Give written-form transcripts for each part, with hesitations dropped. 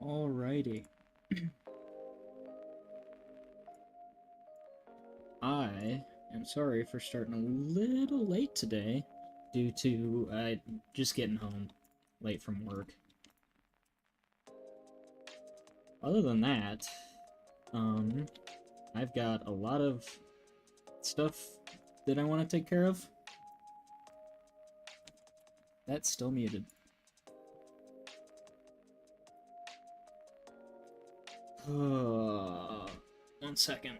Alrighty. I am sorry for starting a little late today due to just getting home late from work. Other than that, I've got a lot of stuff that I want to take care of. That's still muted. One second.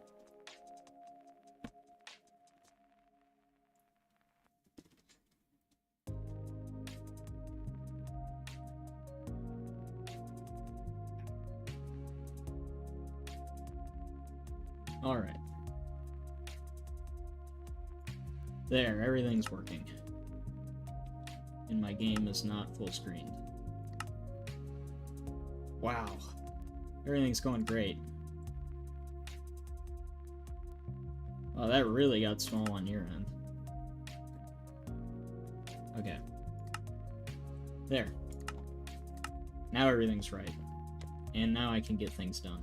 Alright. There, everything's working. And my game is not full screened. Wow. Everything's going great. Oh, that really got small on your end. Okay. There. Now everything's right. And now I can get things done.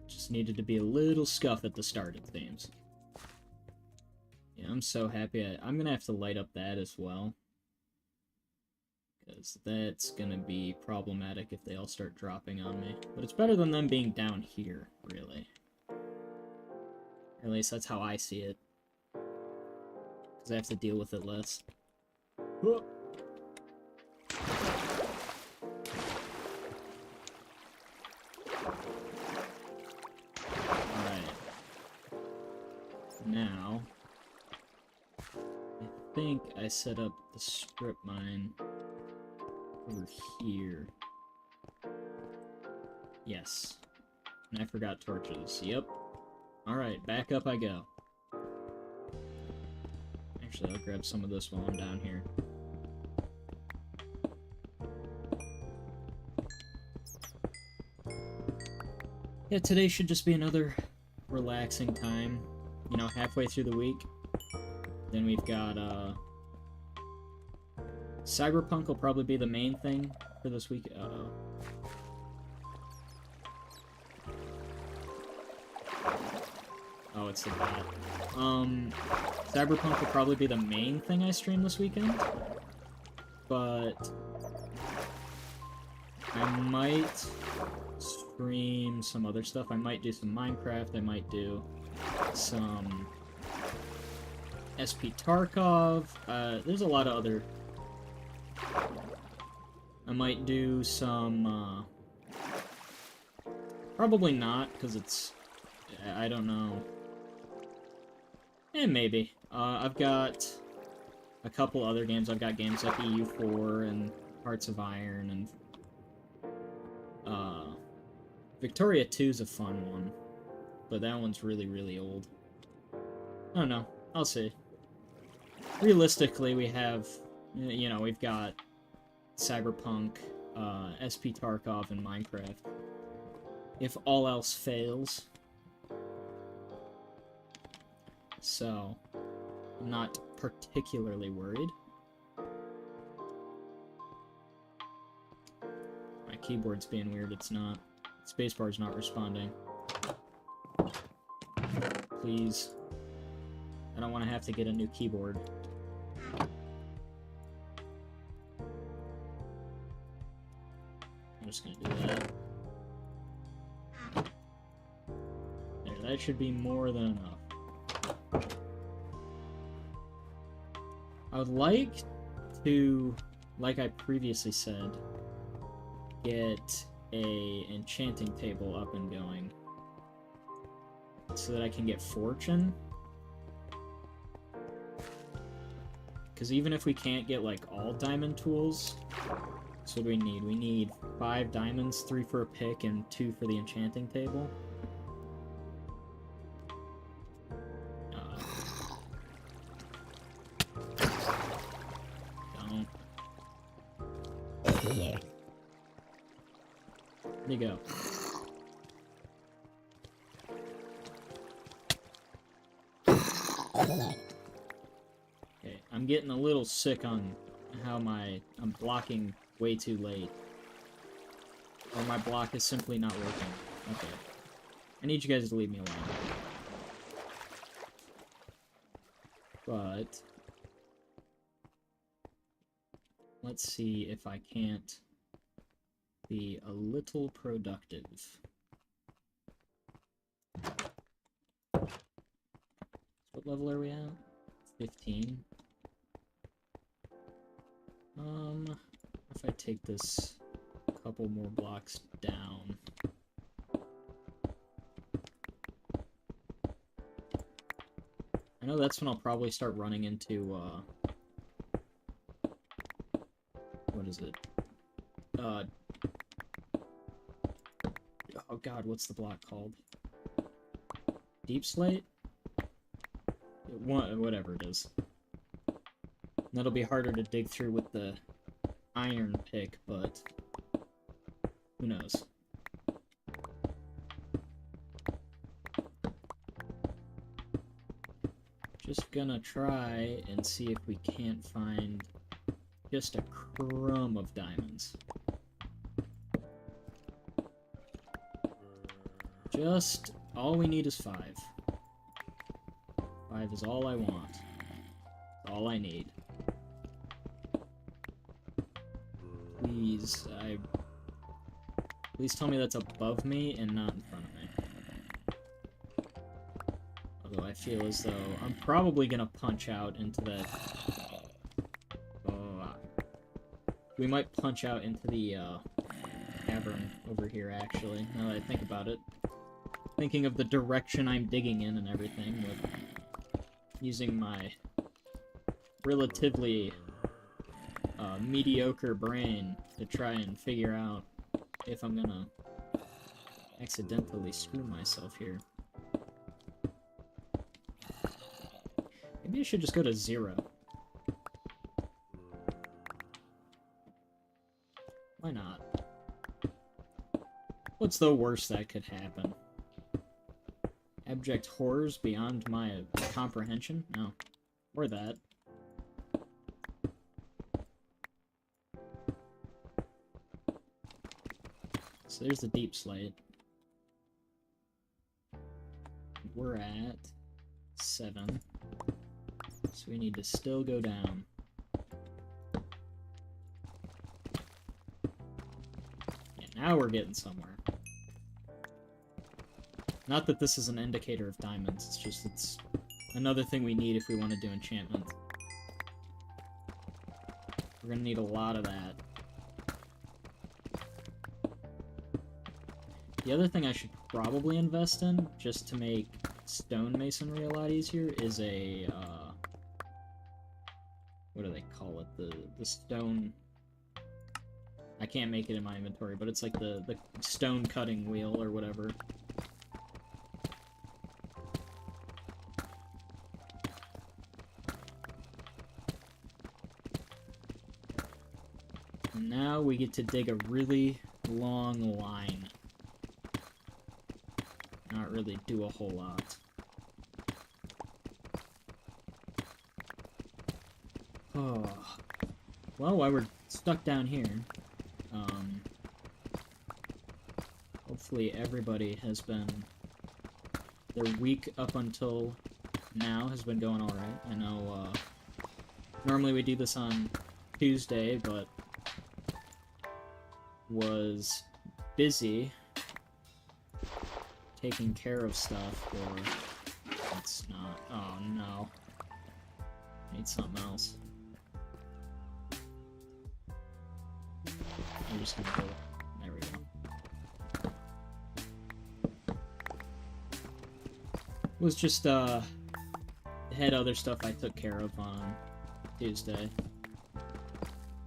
Just needed to be a little scuff at the start, it seems. Yeah, I'm so happy. I'm gonna have to light up that as well. Because that's gonna be problematic if they all start dropping on me. But it's better than them being down here, really. Or at least that's how I see it. Because I have to deal with it less. Whoa. Alright. Now, I think I set up the strip mine over here. Yes. And I forgot torches. Yep. Alright, back up I go. Actually, I'll grab some of this while I'm down here. Yeah, today should just be another relaxing time. You know, halfway through the week. Then we've got, Cyberpunk will probably be the main thing for this week. Uh-oh. Oh, it's the bot. Cyberpunk will probably be the main thing I stream this weekend. But I might stream some other stuff. I might do some Minecraft. I might do some SP Tarkov. There's a lot of other... I might do some, probably not, because it's... I don't know. Maybe. I've got a couple other games. I've got games like EU4 and Hearts of Iron, and Victoria 2 is a fun one, but that one's really, really old. I don't know. I'll see. Realistically, we have, you know, we've got Cyberpunk, SP Tarkov, and Minecraft. If all else fails. So, I'm not particularly worried. My keyboard's being weird, it's not. Spacebar's not responding. Please. I don't want to have to get a new keyboard. I'm just gonna do that. There, that should be more than enough. I would like to, like I previously said, get a enchanting table up and going so that I can get fortune. Because even if we can't get, like, all diamond tools, so what do we need? We need 5 diamonds, 3 for a pick, and 2 for the enchanting table. Don't. There you go. Okay, I'm getting a little sick on how I'm blocking way too late. Or my block is simply not working. Okay. I need you guys to leave me alone. But let's see if I can't be a little productive. What level are we at? 15. If I take this a couple more blocks down. I know that's when I'll probably start running into, what is it? Oh god, what's the block called? Deep slate? Whatever it is. That'll be harder to dig through with the iron pick, but who knows? Just gonna try and see if we can't find just a crumb of diamonds. Just, all we need is 5. 5 is all I want. All I need. Please tell me that's above me and not in front of me. Although I feel as though I'm probably gonna punch out into that. We might punch out into the cavern over here, actually, now that I think about it. Thinking of the direction I'm digging in and everything, with using my relatively mediocre brain to try and figure out if I'm gonna accidentally screw myself here. Maybe I should just go to 0. Why not? What's the worst that could happen? Abject horrors beyond my comprehension? No. Or that. So there's the deep slate. We're at 7. So we need to still go down. Yeah, now we're getting somewhere. Not that this is an indicator of diamonds, it's just it's another thing we need if we want to do enchantment. We're gonna need a lot of that. The other thing I should probably invest in, just to make stonemasonry a lot easier, is a, what do they call it? The stone... I can't make it in my inventory, but it's like the stone cutting wheel or whatever. And now we get to dig a really long line. Not really do a whole lot. Oh. Well, while we're stuck down here, hopefully everybody has been... Their week up until now has been going alright. I know, normally we do this on Tuesday, but was busy taking care of stuff, or it's not. Oh no. I need something else. I'm just gonna go. There we go. It was just, had other stuff I took care of on Tuesday.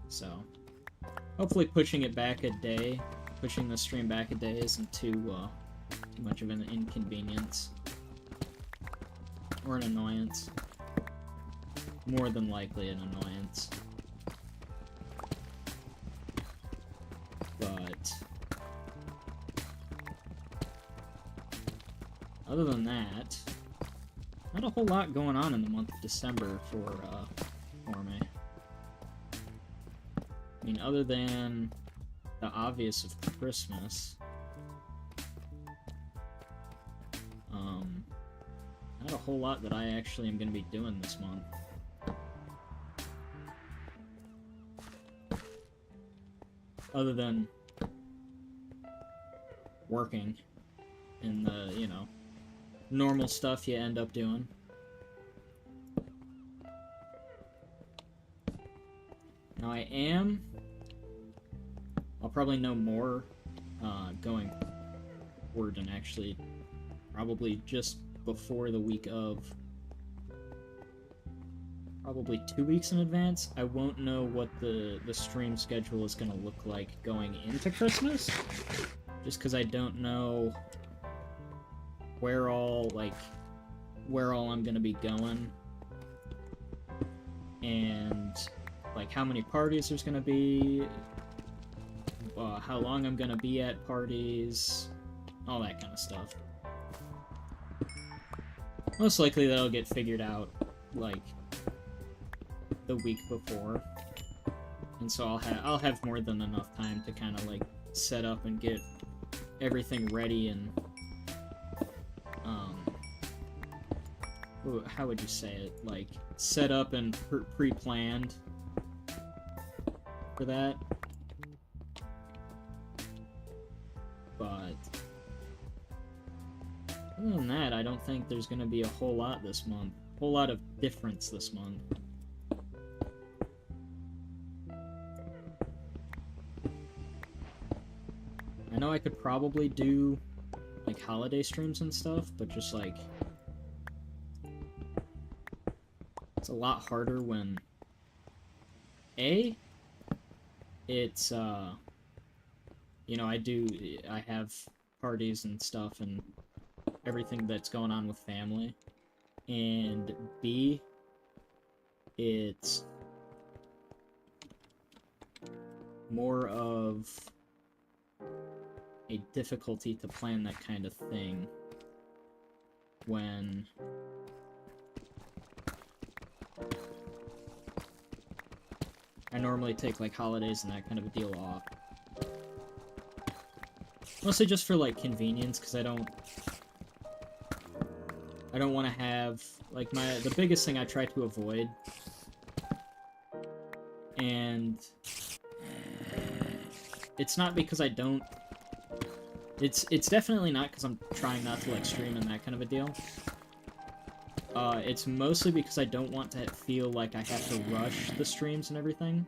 So, hopefully pushing it back a day, pushing the stream back a day isn't too much of an inconvenience. Or an annoyance. More than likely an annoyance. But other than that, not a whole lot going on in the month of December for me. I mean, other than the obvious of Christmas, not a whole lot that I actually am going to be doing this month. Other than working and the, you know, normal stuff you end up doing. Now I'll probably know more going forward, and actually probably just before the week of, probably 2 weeks in advance, I won't know what the stream schedule is going to look like going into Christmas, just because I don't know where all I'm going to be going, and like how many parties there's going to be, how long I'm going to be at parties, all that kind of stuff. Most likely that'll get figured out, like, the week before. And so I'll have more than enough time to kind of, like, set up and get everything ready and, how would you say it? Like, set up and pre-planned for that. But other than that, I don't think there's going to be a whole lot this month. A whole lot of difference this month. I know I could probably do, like, holiday streams and stuff, but just, like, it's a lot harder when, it's, you know, I have parties and stuff and everything that's going on with family, and B, it's more of a difficulty to plan that kind of thing when I normally take, like, holidays and that kind of a deal off. Mostly just for, like, convenience, because I don't want to have, like, the biggest thing I try to avoid, and it's not because I don't, it's definitely not because I'm trying not to, like, stream and that kind of a deal. It's mostly because I don't want to feel like I have to rush the streams and everything.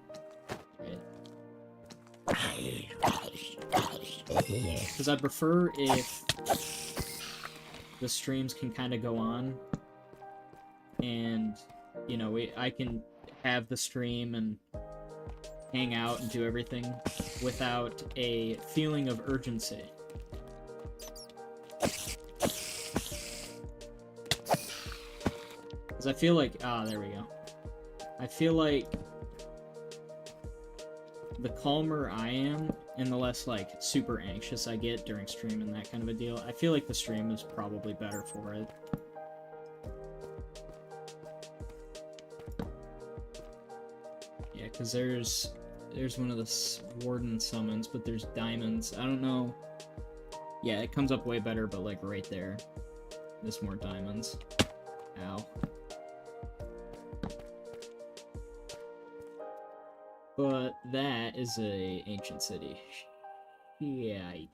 Because I prefer if the streams can kind of go on, and, you know, I can have the stream and hang out and do everything without a feeling of urgency. Because I feel like, there we go. I feel like the calmer I am, and the less, like, super anxious I get during stream and that kind of a deal, I feel like the stream is probably better for it. Yeah, because there's one of the warden summons, but there's diamonds. I don't know. Yeah, it comes up way better, but, like, right there, there's more diamonds. Ow. But that is a ancient city. Shite.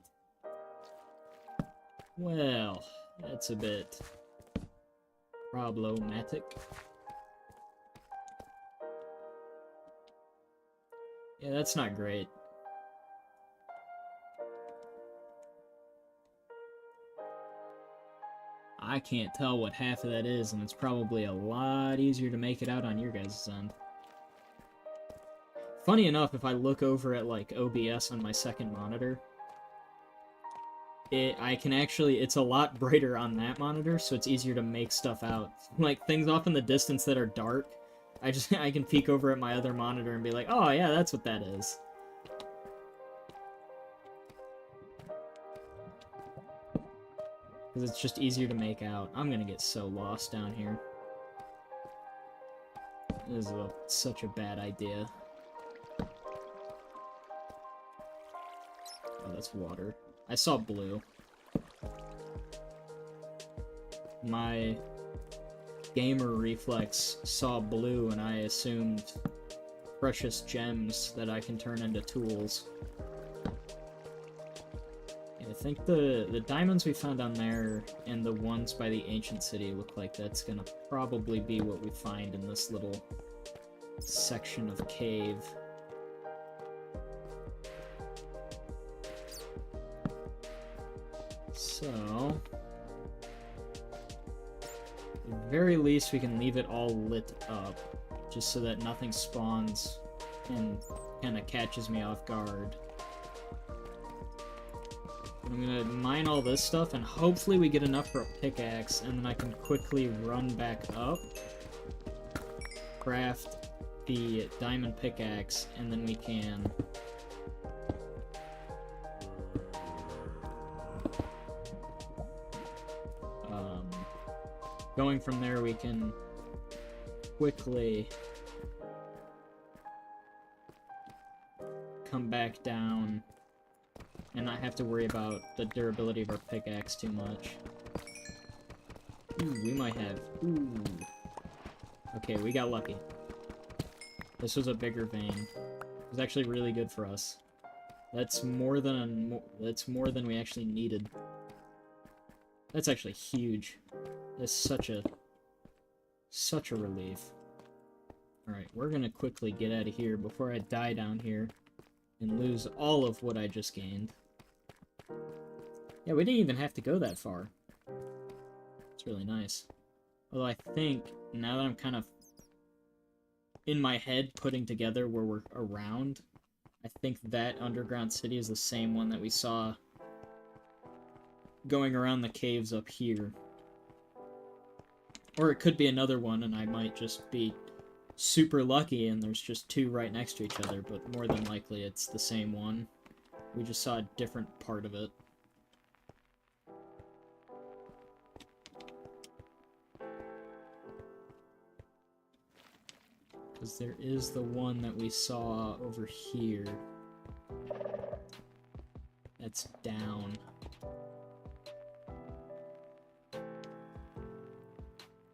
Well, that's a bit problematic. Yeah, that's not great. I can't tell what half of that is, and it's probably a lot easier to make it out on your guys' end. Funny enough, if I look over at, like, OBS on my second monitor, I can actually, it's a lot brighter on that monitor, so it's easier to make stuff out. Like, things off in the distance that are dark, I can peek over at my other monitor and be like, oh yeah, that's what that is. Because it's just easier to make out. I'm gonna get so lost down here. This is such a bad idea. that's water. I saw blue. My gamer reflex saw blue, and I assumed precious gems that I can turn into tools. I think the diamonds we found down there and the ones by the ancient city look like that's gonna probably be what we find in this little section of cave. So, at the very least, we can leave it all lit up, just so that nothing spawns and kind of catches me off guard. I'm gonna mine all this stuff, and hopefully we get enough for a pickaxe, and then I can quickly run back up, craft the diamond pickaxe, and then we can going from there, we can quickly come back down and not have to worry about the durability of our pickaxe too much. Ooh, we might have... Ooh. Okay, we got lucky. This was a bigger vein. It was actually really good for us. That's more than we actually needed. That's actually huge. That's such a relief. Alright, we're gonna quickly get out of here before I die down here and lose all of what I just gained. Yeah, we didn't even have to go that far. It's really nice. Although I think, now that I'm kind of in my head putting together where we're around, I think that underground city is the same one that we saw going around the caves up here. Or it could be another one, and I might just be super lucky and there's just two right next to each other, but more than likely it's the same one. We just saw a different part of it. Because there is the one that we saw over here. That's down.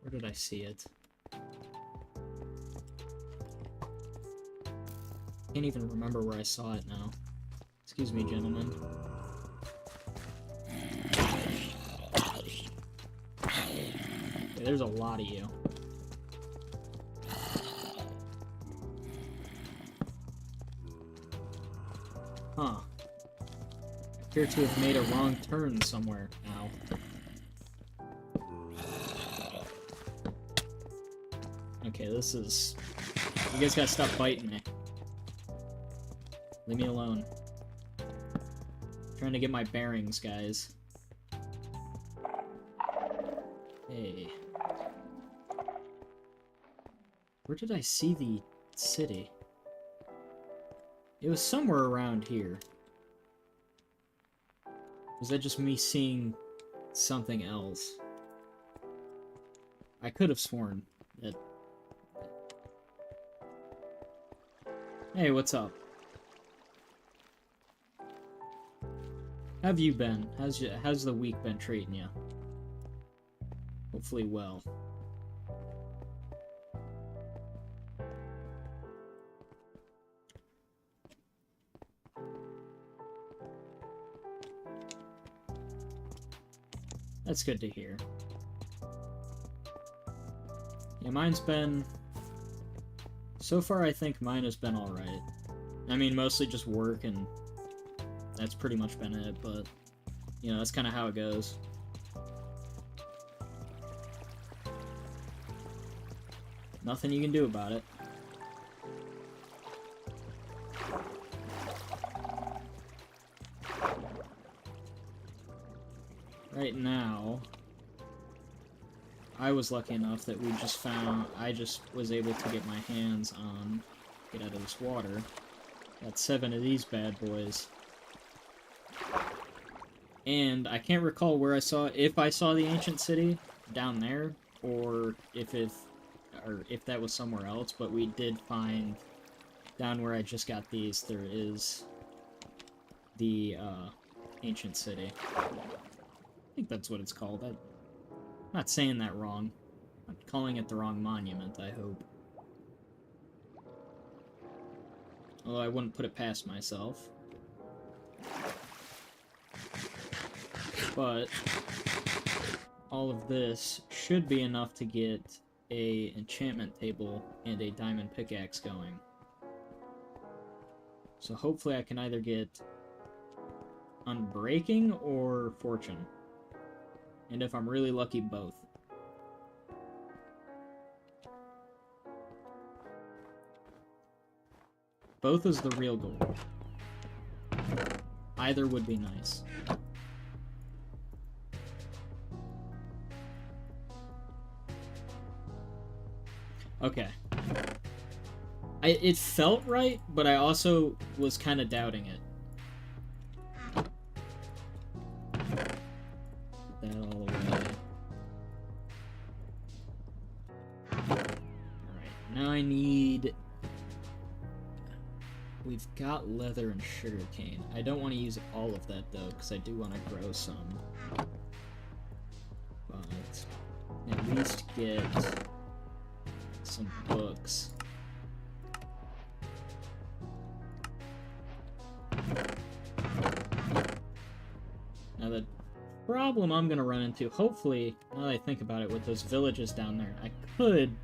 Where did I see it? Can't even remember where I saw it now. Excuse me, gentlemen. Okay, there's a lot of you. Huh. I appear to have made a wrong turn somewhere now. Okay, this is... You guys gotta stop biting me. Leave me alone. I'm trying to get my bearings, guys. Hey. Where did I see the city? It was somewhere around here. Was that just me seeing something else? I could have sworn that... Hey, what's up? How have you been? How's the week been treating you? Hopefully well. That's good to hear. Yeah, mine's been... So far, I think mine has been alright. I mean, mostly just work, and that's pretty much been it, but, you know, that's kind of how it goes. Nothing you can do about it. Right now, I was lucky enough that I just was able to get my hands on, get out of this water. Got 7 of these bad boys. And I can't recall where if I saw the ancient city down there, or if that was somewhere else, but we did find, down where I just got these, there is the ancient city. I think that's what it's called. I'm not saying that wrong. I'm calling it the wrong monument, I hope. Although I wouldn't put it past myself. But all of this should be enough to get a enchantment table and a diamond pickaxe going. So hopefully I can either get Unbreaking or Fortune. And if I'm really lucky, both. Both is the real goal. Either would be nice. Okay. It felt right, but I also was kind of doubting it. Put that all away. Alright, now I need... We've got leather and sugarcane. I don't want to use all of that, though, because I do want to grow some. But at least get some books. Now the problem I'm going to run into, hopefully, now that I think about it, with those villages down there, I could,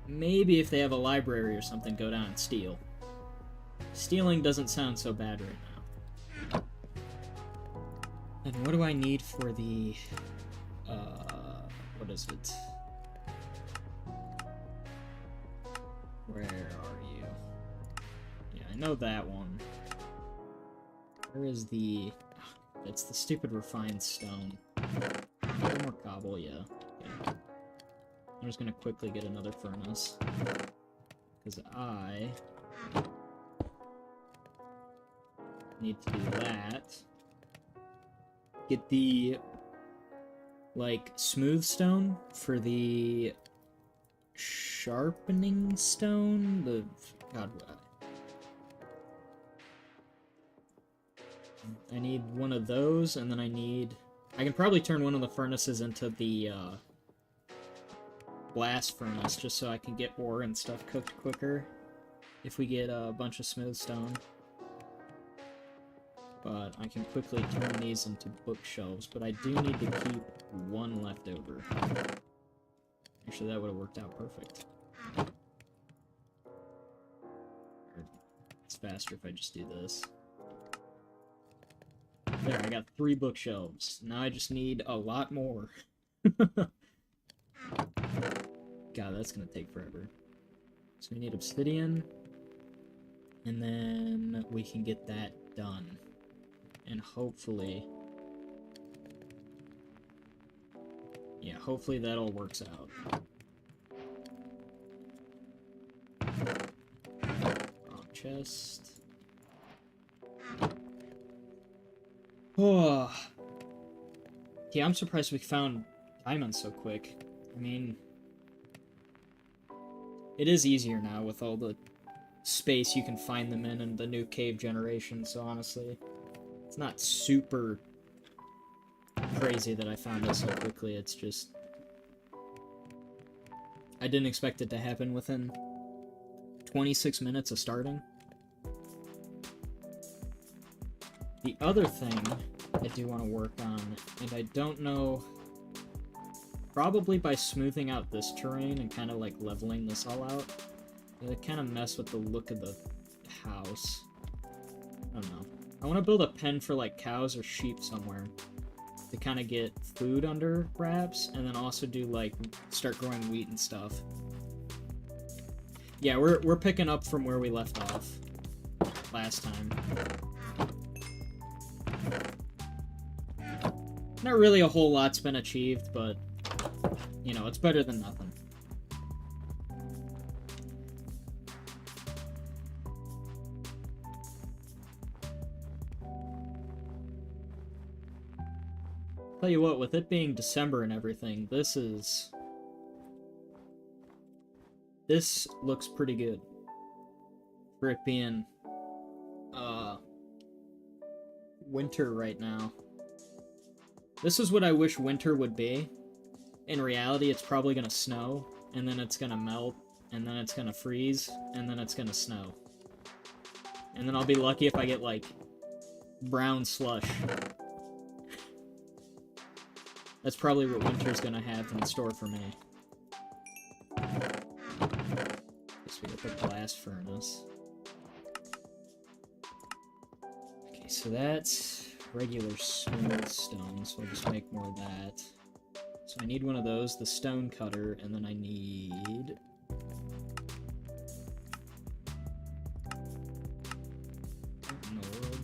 maybe if they have a library or something, go down and steal. Stealing doesn't sound so bad right now. And what do I need for the, what is it? Where are you? Yeah, I know that one. Where is the... It's the stupid refined stone. A little more cobble, yeah. Okay. I'm just gonna quickly get another furnace. Because I... need to do that. Get the, like, smooth stone for the sharpening stone? The... God, I need one of those, and then I need... I can probably turn one of the furnaces into the, blast furnace, just so I can get ore and stuff cooked quicker if we get a bunch of smooth stone. But I can quickly turn these into bookshelves, but I do need to keep one left over. Actually, that would have worked out perfect. It's faster if I just do this. There, I got 3 bookshelves. Now I just need a lot more. God, that's gonna take forever. So we need obsidian, and then we can get that done. And hopefully... yeah, hopefully that all works out. Wrong chest. Oh. Yeah, I'm surprised we found diamonds so quick. I mean... it is easier now with all the space you can find them in and the new cave generation, so honestly... it's not super crazy that I found it so quickly, it's just... I didn't expect it to happen within 26 minutes of starting. The other thing I do want to work on, and I don't know... probably by smoothing out this terrain and kind of like leveling this all out, it kind of mess with the look of the house. I don't know. I want to build a pen for, like, cows or sheep somewhere to kind of get food under wraps, and then also do, like, start growing wheat and stuff. Yeah, we're picking up from where we left off last time. Not really a whole lot's been achieved, but, you know, it's better than nothing. Tell you what, with it being December and everything, this looks pretty good. For it being, winter right now. This is what I wish winter would be. In reality, it's probably gonna snow, and then it's gonna melt, and then it's gonna freeze, and then it's gonna snow. And then I'll be lucky if I get, like, brown slush. That's probably what winter's gonna have in store for me. Guess we got the blast furnace. Okay, so that's regular smooth stone, so I'll just make more of that. So I need one of those, the stone cutter, and then I need... What in the world?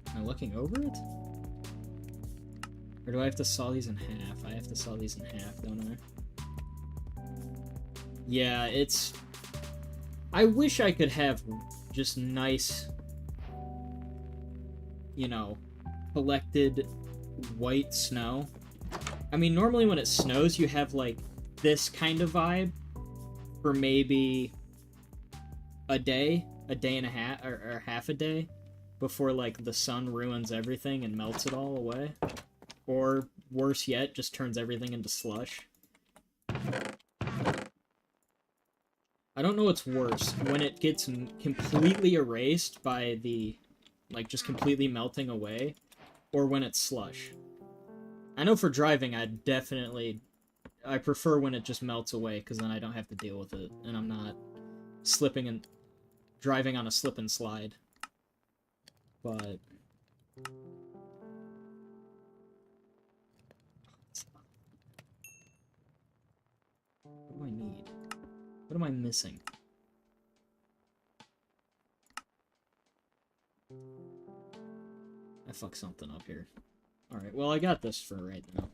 Am I looking over it? Or do I have to saw these in half? I have to saw these in half, don't I? Yeah, it's... I wish I could have just nice, you know, collected white snow. I mean, normally when it snows, you have, like, this kind of vibe for maybe a day and a half, or half a day, before, like, the sun ruins everything and melts it all away. Or, worse yet, just turns everything into slush. I don't know what's worse, when it gets completely erased by the, like, just completely melting away, or when it's slush. I know for driving, I prefer when it just melts away, because then I don't have to deal with it, and I'm not slipping and driving on a slip and slide. But... what do I need? What am I missing? I fucked something up here. Alright, well I got this for right now.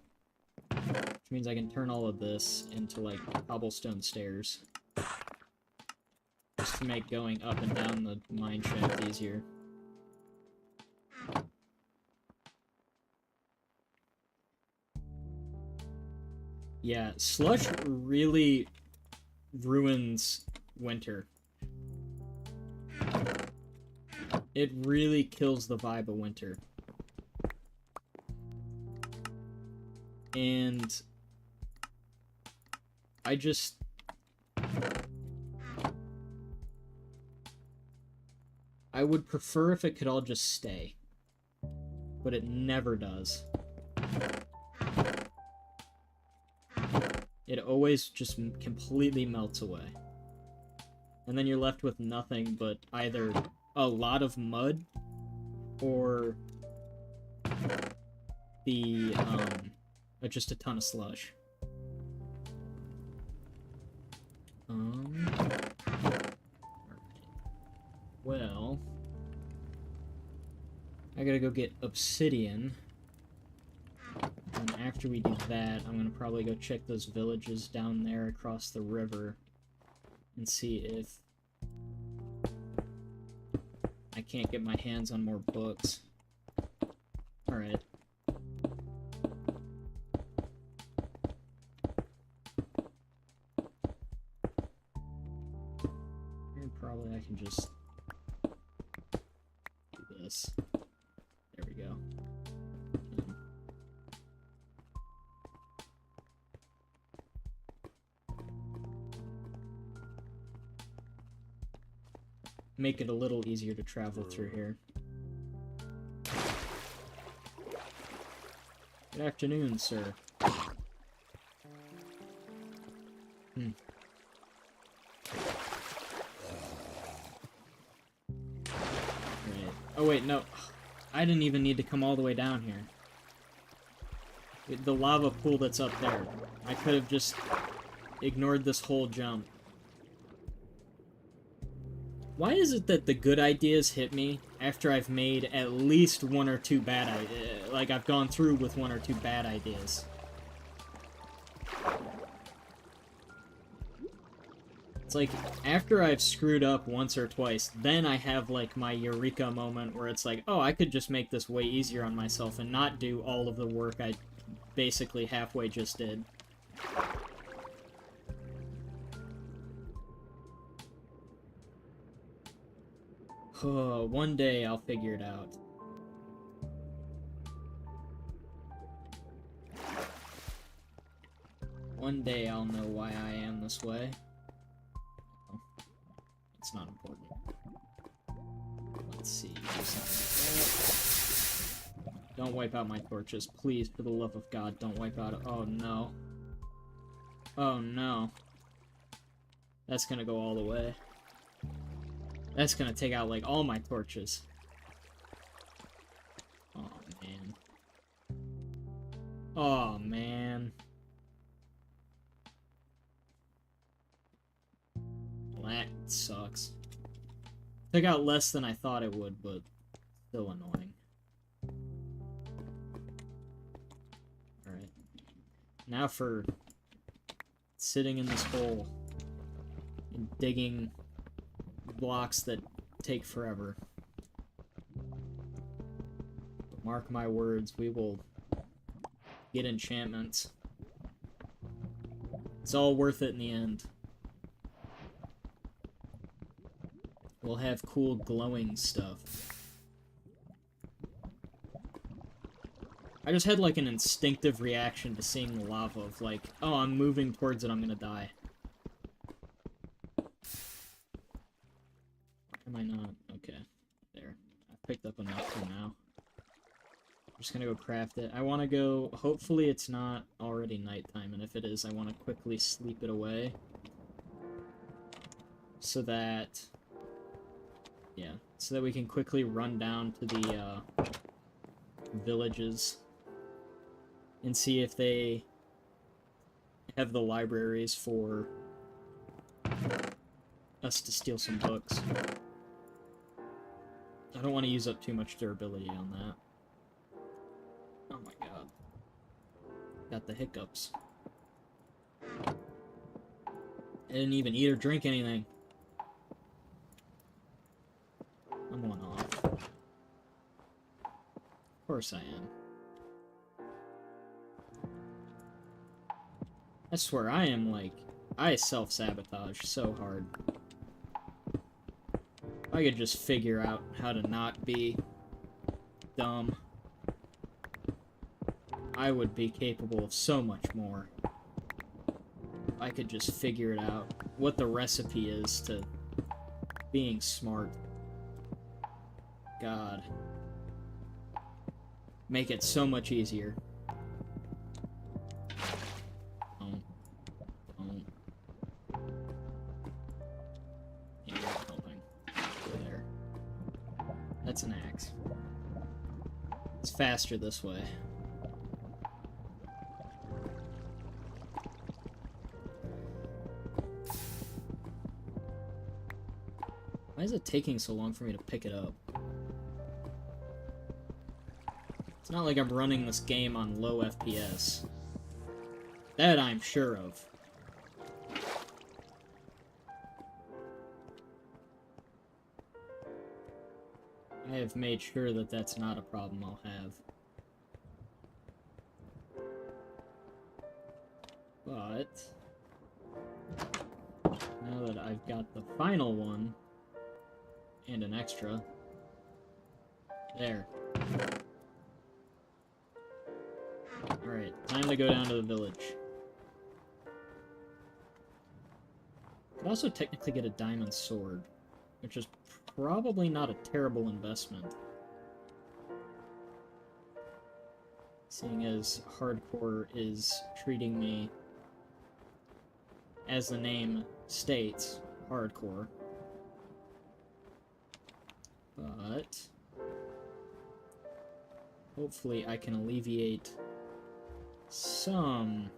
Which means I can turn all of this into, like, cobblestone stairs. Just to make going up and down the mine shaft easier. Yeah, slush really ruins winter. It really kills the vibe of winter. And I just... I would prefer if it could all just stay. But it never does. It always just completely melts away. And then you're left with nothing but either a lot of mud or the, just a ton of slush. Alright. Well, I gotta go get obsidian. And after we do that, I'm gonna probably go check those villages down there across the river and see if I can't get my hands on more books. Alright. Here, probably I can just do this. There we go. Make it a little easier to travel through here. Good afternoon, sir. Right. Oh wait, no. I didn't even need to come all the way down here. The lava pool that's up there. I could have just ignored this whole jump. Why is it that the good ideas hit me after I've made at least one or two bad ideas? Like, I've gone through with one or two bad ideas. It's like, after I've screwed up once or twice, then I have, like, my eureka moment where it's like, oh, I could just make this way easier on myself and not do all of the work I basically halfway just did. Oh, one day I'll figure it out. One day I'll know why I am this way. Oh, it's not important. Let's see. Don't wipe out my torches. Please, for the love of God, don't wipe out... Oh, no. Oh, no. That's gonna go all the way. That's gonna take out, like, all my torches. Oh, man. Oh, man. That sucks. Took out less than I thought it would, but still annoying. Alright. Now for sitting in this hole and digging blocks that take forever. But mark my words, we will get enchantments. It's all worth it in the end. We'll have cool glowing stuff. I just had like an instinctive reaction to seeing the lava of like, oh, I'm moving towards it, I'm gonna die. Am I not? Okay. There. I've picked up enough for now. I'm just gonna go craft it. I want to go... Hopefully it's not already nighttime, and if it is, I want to quickly sleep it away. So that... Yeah. So that we can quickly run down to the, villages and see if they have the libraries for us to steal some books. I don't want to use up too much durability on that. Oh my god. Got the hiccups. I didn't even eat or drink anything. I'm one off. Of course I am. I swear, I am like... I self-sabotage so hard. If I could just figure out how to not be dumb, I would be capable of so much more. If I could just figure it out. What the recipe is to being smart. God. Make it so much easier. Don't. Yeah, you're not helping. There. That's an axe. It's faster this way. Why is it taking so long for me to pick it up? It's not like I'm running this game on low FPS. That I'm sure of. I have made sure that that's not a problem I'll have. But... now that I've got the final one, and an extra, there. Alright, time to go down to the village. Could also technically get a diamond sword, which is probably not a terrible investment. Seeing as hardcore is treating me, as the name states, hardcore. But hopefully I can alleviate some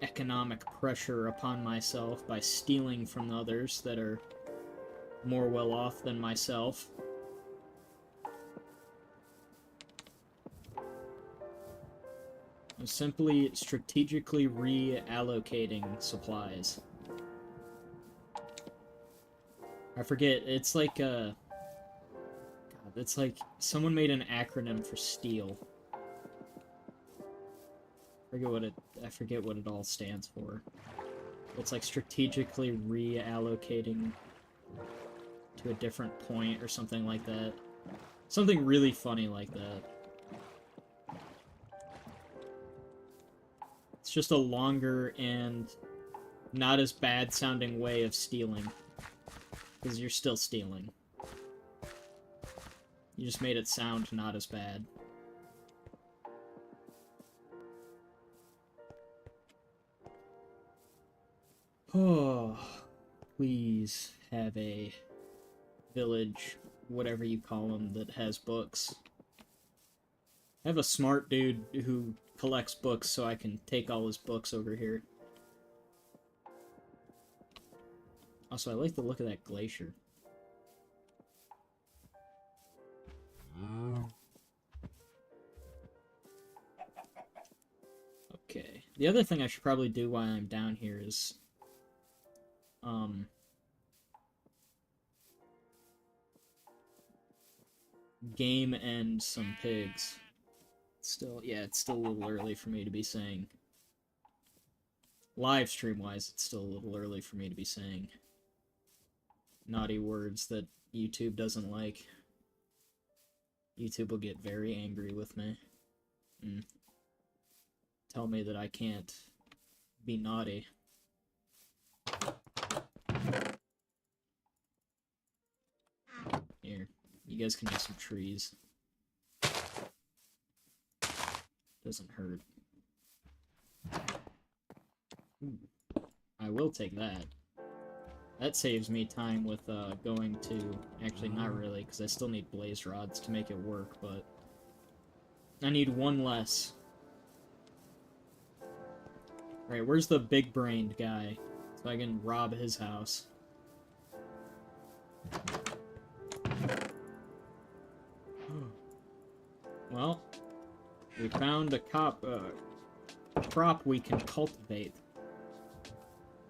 economic pressure upon myself by stealing from others that are more well off than myself. I'm simply strategically reallocating supplies. I forget, it's like God, it's like someone made an acronym for STEAL. I forget what it all stands for. It's like strategically reallocating to a different point or something like that. Something really funny like that. It's just a longer and not as bad sounding way of stealing. Because you're still stealing. You just made it sound not as bad. Oh, please have a village, whatever you call them, that has books. I have a smart dude who collects books, so I can take all his books over here. Also, I like the look of that glacier. Okay. The other thing I should probably do while I'm down here is... game and some pigs. Still, yeah, it's still a little early for me to be saying. Live stream-wise, it's still a little early for me to be saying naughty words that YouTube doesn't like. YouTube will get very angry with me. Tell me that I can't be naughty. Here, you guys can do some trees. Doesn't hurt. Ooh, I will take that. That saves me time with going to... Actually, not really, because I still need blaze rods to make it work, but... I need one less. Alright, where's the big-brained guy? So I can rob his house. Well, we found a crop we can cultivate.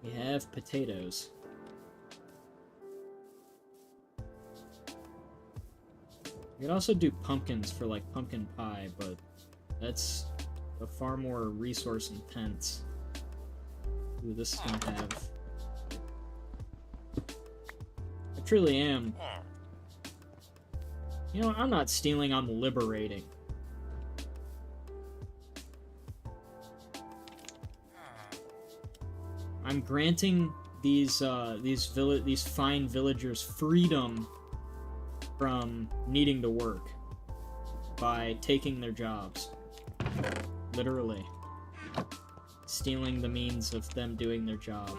We have potatoes. We could also do pumpkins for, like, pumpkin pie, but that's a far more resource intense. Ooh, this is gonna have... I truly am. You know, I'm not stealing, I'm liberating. I'm granting these fine villagers freedom from needing to work by taking their jobs. Literally. Stealing the means of them doing their job.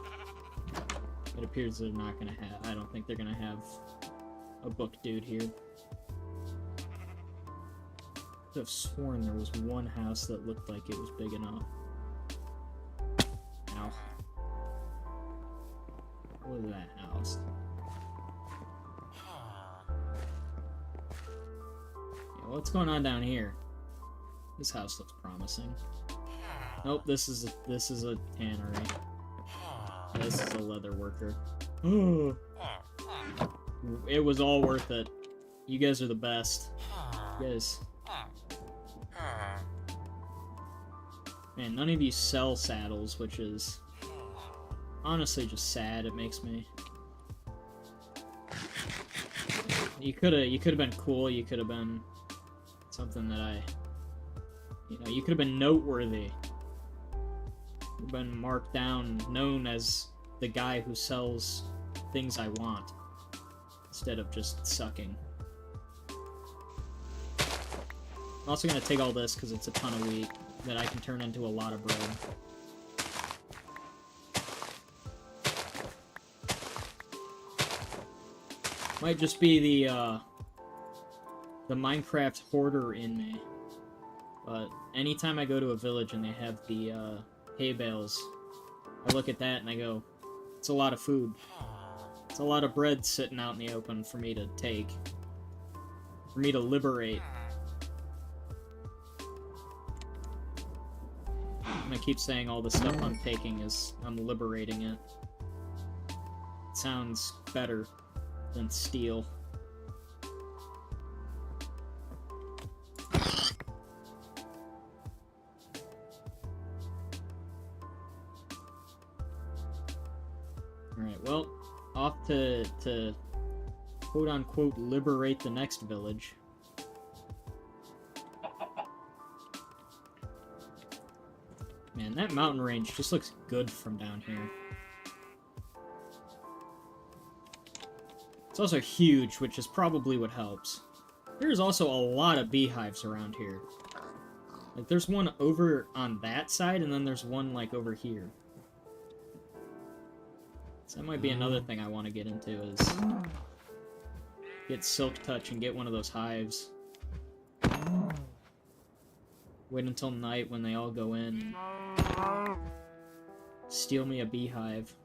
It appears they're not gonna have... I don't think they're gonna have a book dude here. I could have sworn there was one house that looked like it was big enough. Ow. What is that house? Yeah, what's going on down here? This house looks promising. Nope, this is a tannery. This is a leather worker. It was all worth it. You guys are the best. You guys... Man, none of you sell saddles, which is honestly just sad. It makes me... You could have been cool. You could have been something that I... You know, you could have been noteworthy. You've been marked down, known as the guy who sells things I want, instead of just sucking. I'm also going to take all this because it's a ton of wheat that I can turn into a lot of bread. Might just be the Minecraft hoarder in me. But anytime I go to a village and they have the hay bales, I look at that and I go, it's a lot of food. It's a lot of bread sitting out in the open for me to take. For me to liberate. And I keep saying all the stuff I'm taking is I'm liberating it. It sounds better than steal. off to quote-unquote liberate the next village. Man, that mountain range just looks good from down here. It's also huge, which is probably what helps. There's also a lot of beehives around here. Like, there's one over on that side, and then there's one, like, over here. So that might be another thing I want to get into, is get Silk Touch and get one of those hives. Wait until night when they all go in. Steal me a beehive.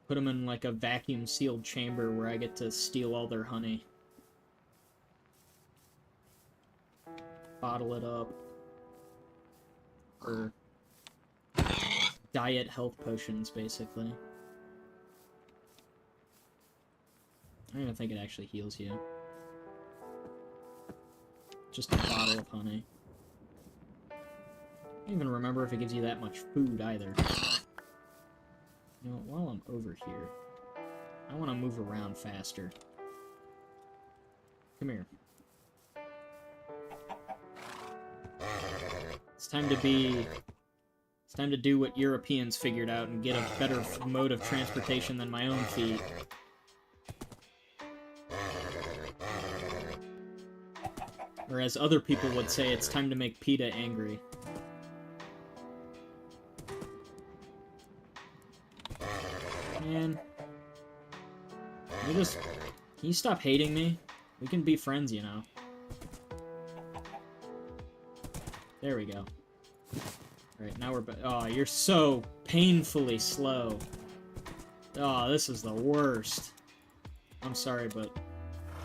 Put them in, like, a vacuum-sealed chamber where I get to steal all their honey. Bottle it up. Or diet health potions, basically. I don't even think it actually heals you. Just a bottle of honey. I don't even remember if it gives you that much food, either. You know, while I'm over here, I want to move around faster. Come here. It's time to do what Europeans figured out and get a better mode of transportation than my own feet. Or as other people would say, it's time to make PETA angry. Man. Can you stop hating me? We can be friends, you know. There we go. Alright, now we're back. Oh, you're so painfully slow. Oh, this is the worst. I'm sorry, but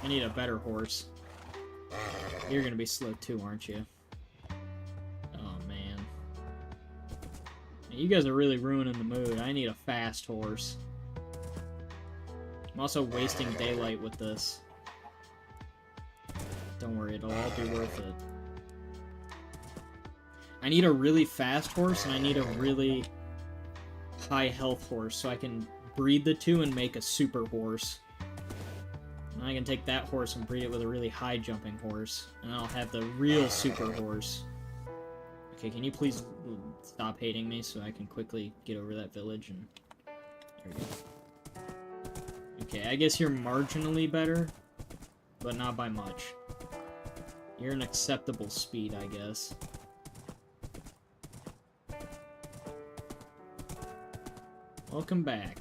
I need a better horse. You're gonna be slow too, aren't you? Oh, man. You guys are really ruining the mood. I need a fast horse. I'm also wasting daylight with this. Don't worry, it'll all be worth it. I need a really fast horse, and I need a really high health horse, so I can breed the two and make a super horse. And I can take that horse and breed it with a really high jumping horse, and I'll have the real super horse. Okay, can you please stop hating me so I can quickly get over that village and... There we go. Okay, I guess you're marginally better, but not by much. You're an acceptable speed, I guess. Welcome back.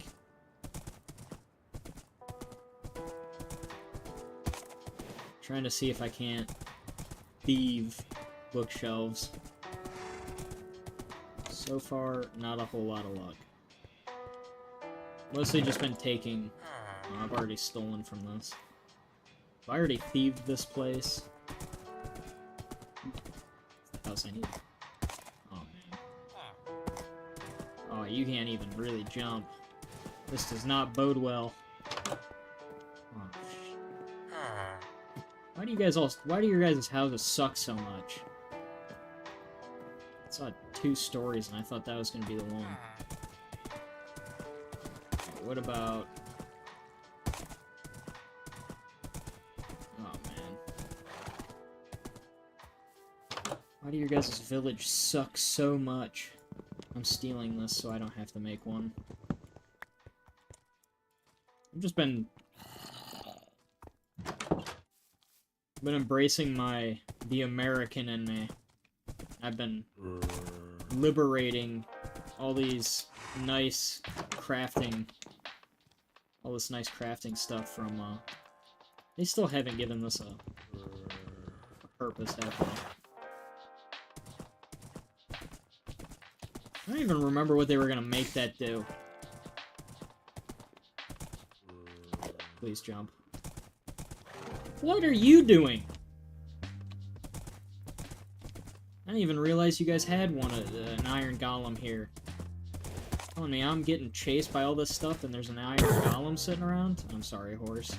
Trying to see if I can't thieve bookshelves. So far, not a whole lot of luck. Mostly just been taking... Oh, I've already stolen from this. Have I already thieved this place? That's the house I need. Oh, man. Oh, you can't even really jump. This does not bode well. Oh, why do your guys' houses suck so much? I saw 2 stories and I thought that was gonna be the one. Okay, what about... Oh, man. Why do your guys' village suck so much? I'm stealing this so I don't have to make one. I've just been embracing the American in me. I've been liberating all these nice crafting, all this nice crafting stuff from, they still haven't given this a purpose, have they? I don't even remember what they were gonna make that do. Please jump. What are you doing? I didn't even realize you guys had an iron golem here. Telling me I'm getting chased by all this stuff and there's an iron golem sitting around? I'm sorry, horse.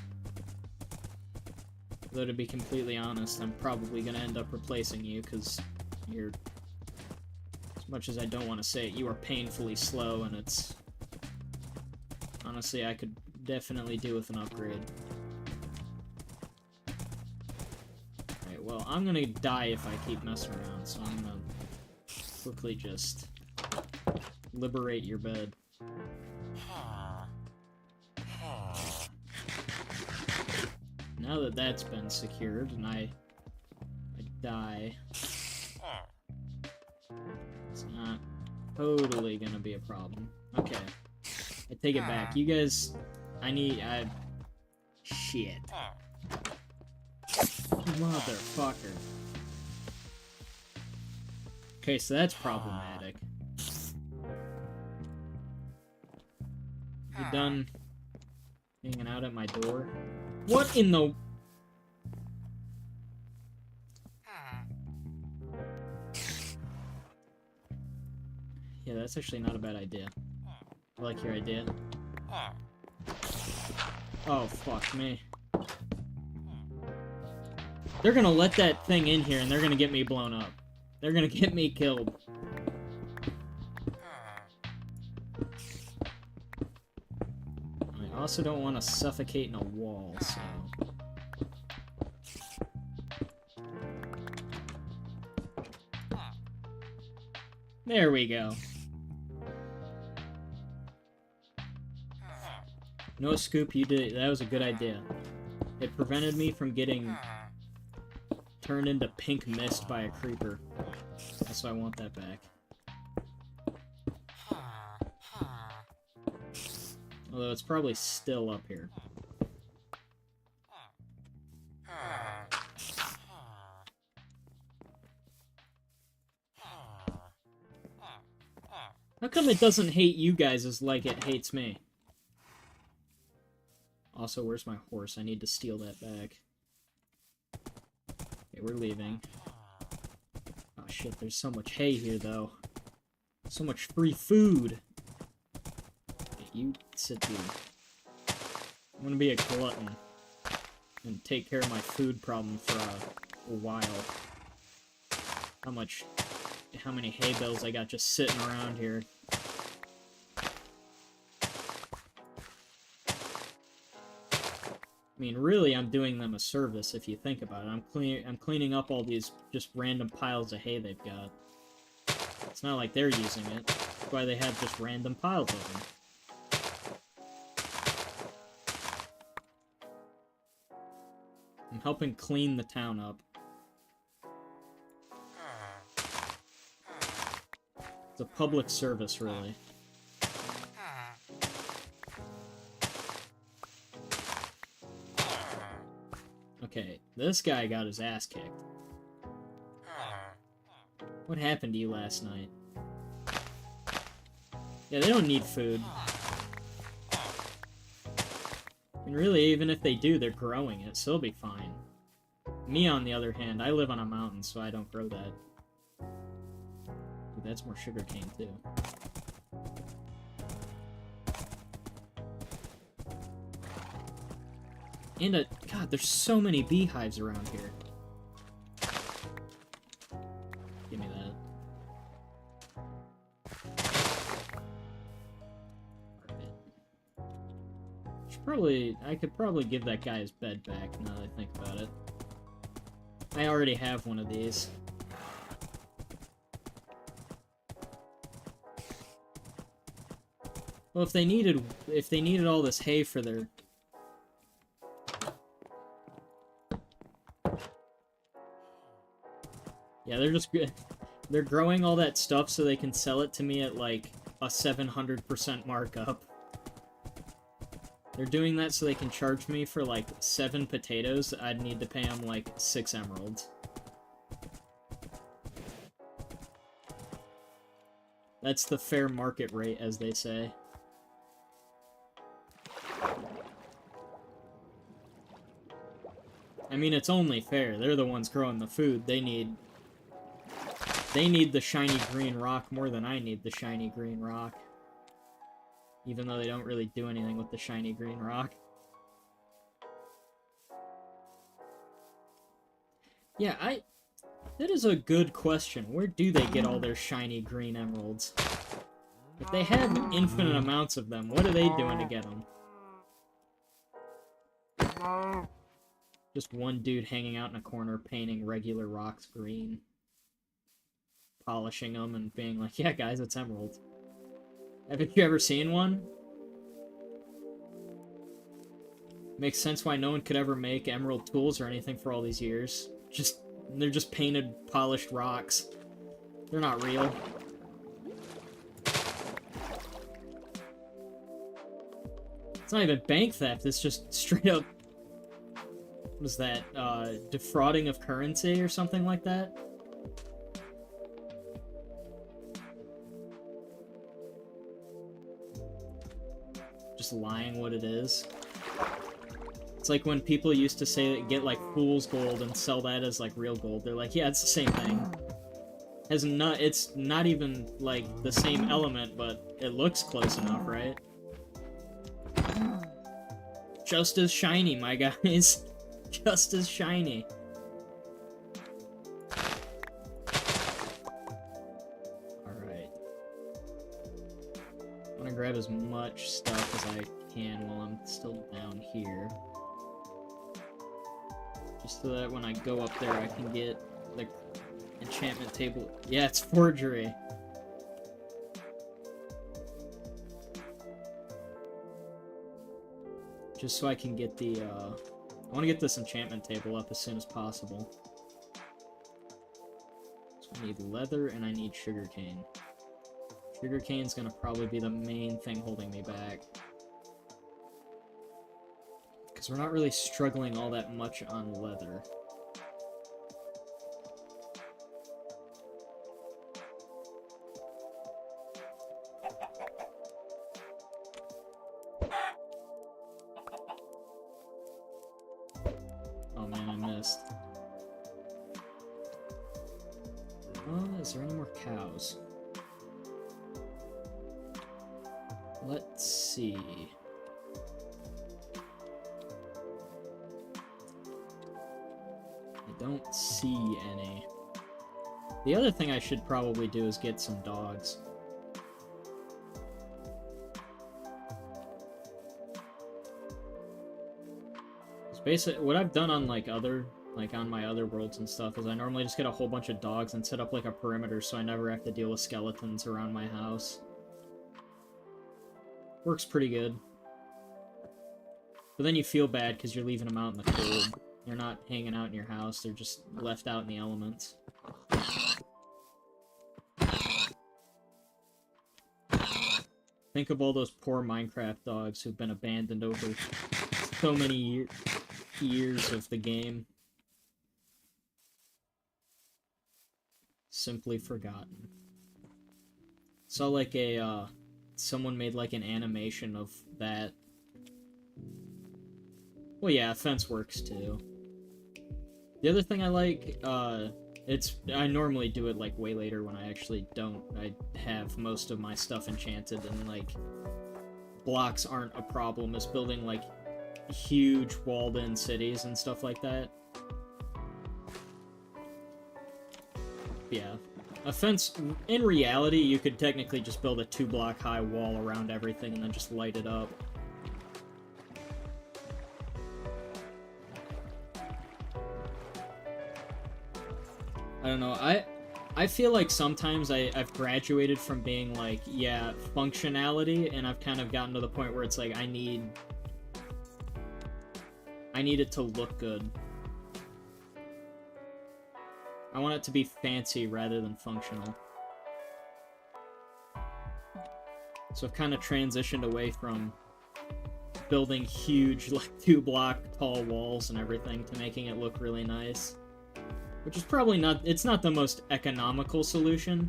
Though to be completely honest, I'm probably gonna end up replacing you, because you're... As much as I don't want to say it, you are painfully slow, and it's honestly, I could definitely do with an upgrade. Alright, well, I'm gonna die if I keep messing around, so I'm gonna quickly just liberate your bed. Now that that's been secured, and I die, it's not totally gonna be a problem. Okay. I take it back. You guys... Shit. Motherfucker. Okay, so that's problematic. You done hanging out at my door? What in the... Yeah, that's actually not a bad idea. I like your idea. Oh, fuck me. They're gonna let that thing in here and they're gonna get me blown up. They're gonna get me killed. I also don't want to suffocate in a wall, so... There we go. No, Scoop, you did. That was a good idea. It prevented me from getting turned into pink mist by a creeper. That's why I want that back. Although it's probably still up here. How come it doesn't hate you guys as like it hates me? Also, where's my horse? I need to steal that back. Okay, we're leaving. Oh shit, there's so much hay here, though. So much free food! Okay, you sit here. I'm gonna be a glutton. And take care of my food problem for a while. How many hay bales I got just sitting around here. I mean, really, I'm doing them a service if you think about it. I'm cleaning up all these just random piles of hay they've got. It's not like they're using it. That's why they have just random piles of them. I'm helping clean the town up. It's a public service, really. Okay, this guy got his ass kicked. What happened to you last night? Yeah, they don't need food. And really, even if they do, they're growing it, so it'll be fine. Me, on the other hand, I live on a mountain, so I don't grow that. Dude, that's more sugarcane, too. And God, there's so many beehives around here. Give me that. I could probably give that guy his bed back, now that I think about it. I already have one of these. Well, if they needed all this hay for their... Yeah, they're growing all that stuff so they can sell it to me at, like, a 700% markup. They're doing that so they can charge me for, like, 7 potatoes. I'd need to pay them, like, 6 emeralds. That's the fair market rate, as they say. I mean, it's only fair. They're the ones growing the food. They need the shiny green rock more than I need the shiny green rock. Even though they don't really do anything with the shiny green rock. Yeah, that is a good question. Where do they get all their shiny green emeralds? If they had infinite amounts of them, what are they doing to get them? Just one dude hanging out in a corner painting regular rocks green. Polishing them and being like, yeah guys, it's emerald. Haven't you ever seen one? Makes sense why no one could ever make emerald tools or anything for all these years. They're just painted, polished rocks. They're not real. It's not even bank theft, it's just straight up... What was that? Defrauding of currency or something like that? Just lying what it is. It's like when people used to say that get like fool's gold and sell that as like real gold. They're like, yeah, it's the same thing. It's not even like the same element, but it looks close enough, right? Just as shiny, my guys. Just as shiny. Alright. I want to grab as much stuff as I can while I'm still down here. Just so that when I go up there I can get the enchantment table. Yeah, it's forgery. Just so I can get the, I want to get this enchantment table up as soon as possible. So I need leather and I need sugarcane. Sugarcane's gonna probably be the main thing holding me back. Because we're not really struggling all that much on leather. Oh man, I missed. Is there any more cows? Let's see. I don't see any. The other thing I should probably do is get some dogs. It's basically what I've done on on my other worlds and stuff is I normally just get a whole bunch of dogs and set up like a perimeter so I never have to deal with skeletons around my house. Works pretty good. But then you feel bad because you're leaving them out in the cold. They're not hanging out in your house, they're just left out in the elements. Think of all those poor Minecraft dogs who've been abandoned over so many years of the game. Simply forgotten. Saw like a, someone made like an animation of that. Well, yeah, fence works too. The other thing I like, I normally do it like way later when I actually don't. I have most of my stuff enchanted and like blocks aren't a problem, is building like huge walled-in cities and stuff like that. Yeah. A fence, in reality, you could technically just build a 2-block high wall around everything and then just light it up. I don't know, I feel like sometimes I've graduated from being like, yeah, functionality, and I've kind of gotten to the point where it's like, I need it to look good. I want it to be fancy rather than functional. So I've kind of transitioned away from building huge, like, 2-block tall walls and everything to making it look really nice. Which is probably not, it's not the most economical solution.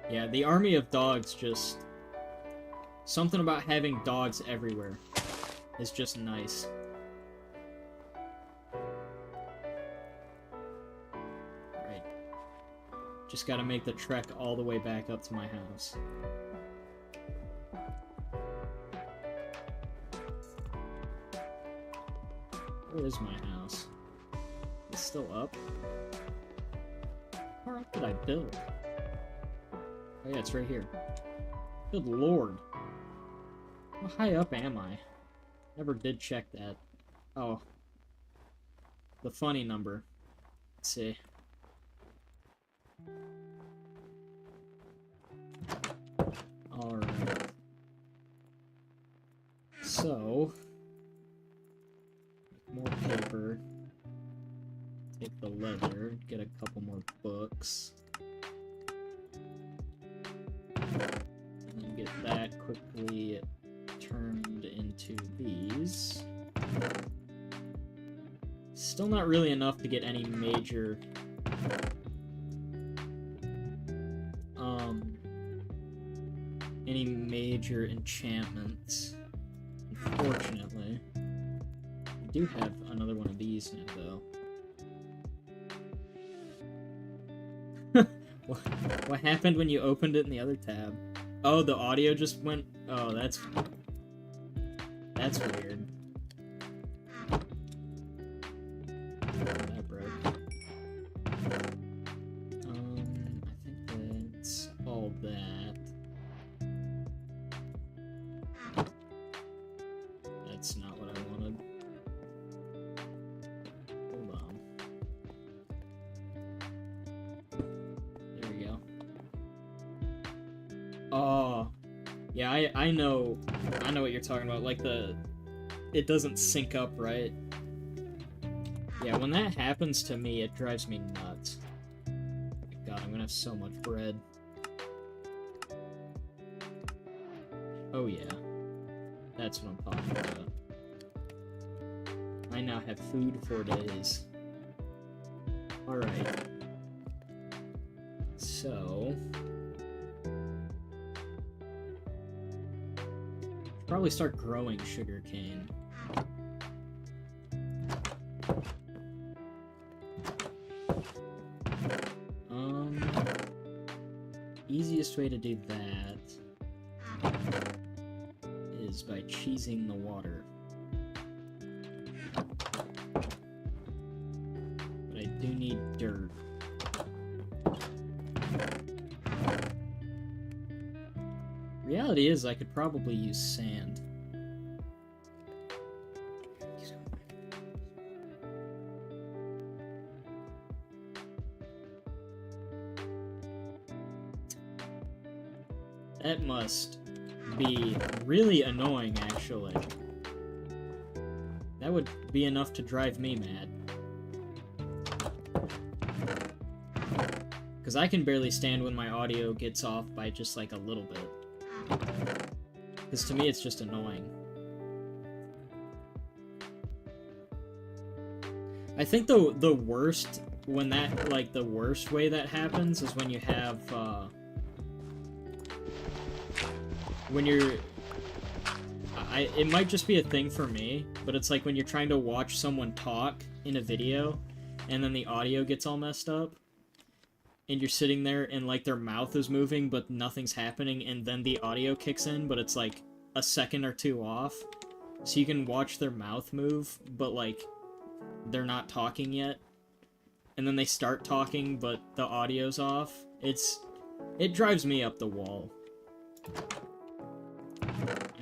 Yeah, the army of dogs just... Something about having dogs everywhere is just nice. Alright. Just gotta make the trek all the way back up to my house. Where is my house? Let's still up? How far up did I build? Oh yeah, it's right here. Good lord. How high up am I? Never did check that. Oh. The funny number. Let's see. Alright. So, more paper. Take the leather, get a couple more books. And then get that quickly turned into these. Still not really enough to get any major enchantments, unfortunately. I do have another one of these now, though. What happened when you opened it in the other tab? Oh, the audio just went... Oh, that's weird. That broke. I think that's all that. That's not what I wanted. Hold on. There we go. Oh, yeah, I know what you're talking about. Like it doesn't sync up right. Yeah, when that happens to me, it drives me nuts. God, I'm gonna have so much bread. Oh yeah. That's what I'm talking about. I now have food for days. Alright. So... probably start growing sugarcane. Easiest way to do that is by cheesing the water. But I do need dirt. Reality is, I could probably use sand. That must be really annoying, actually. That would be enough to drive me mad. Because I can barely stand when my audio gets off by just like a little bit. Because to me it's just annoying. I think the worst, when that, like, the worst way that happens is when you have, when you're... it might just be a thing for me, but it's like when you're trying to watch someone talk in a video, and then the audio gets all messed up, and you're sitting there and, like, their mouth is moving, but nothing's happening, and then the audio kicks in, but it's, like, a second or two off, so you can watch their mouth move, but, like, they're not talking yet, and then they start talking, but the audio's off. It drives me up the wall.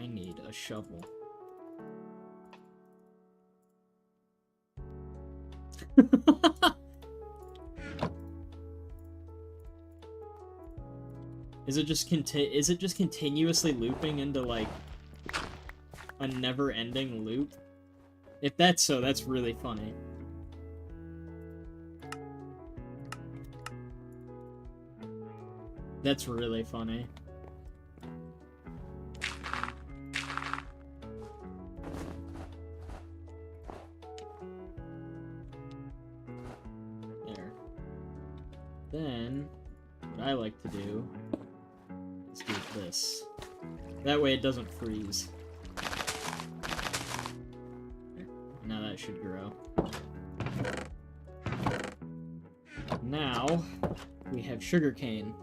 I need a shovel. Is it just continuously looping into, like, a never-ending loop? If that's so, that's really funny. That's really funny. There. Then, what I like to do is do this. That way it doesn't freeze. Now that should grow. Now, we have sugarcane.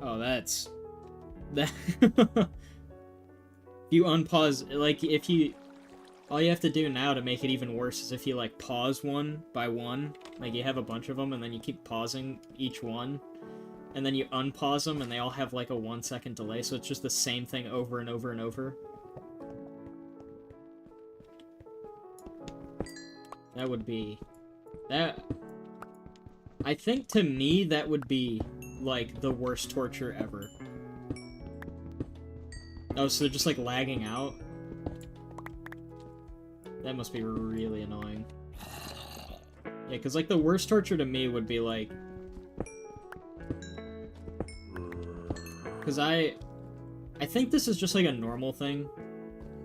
Oh, that's... that... If you unpause... Like, if you... All you have to do now to make it even worse is if you, like, pause one by one, like, you have a bunch of them, and then you keep pausing each one, and then you unpause them, and they all have, like, a 1-second delay, so it's just the same thing over and over and over. That would be... that... I think, to me, that would be, like, the worst torture ever. Oh, so they're just, like, lagging out? That must be really annoying. Yeah, because, like, the worst torture to me would be, like... Because I think this is just, like, a normal thing.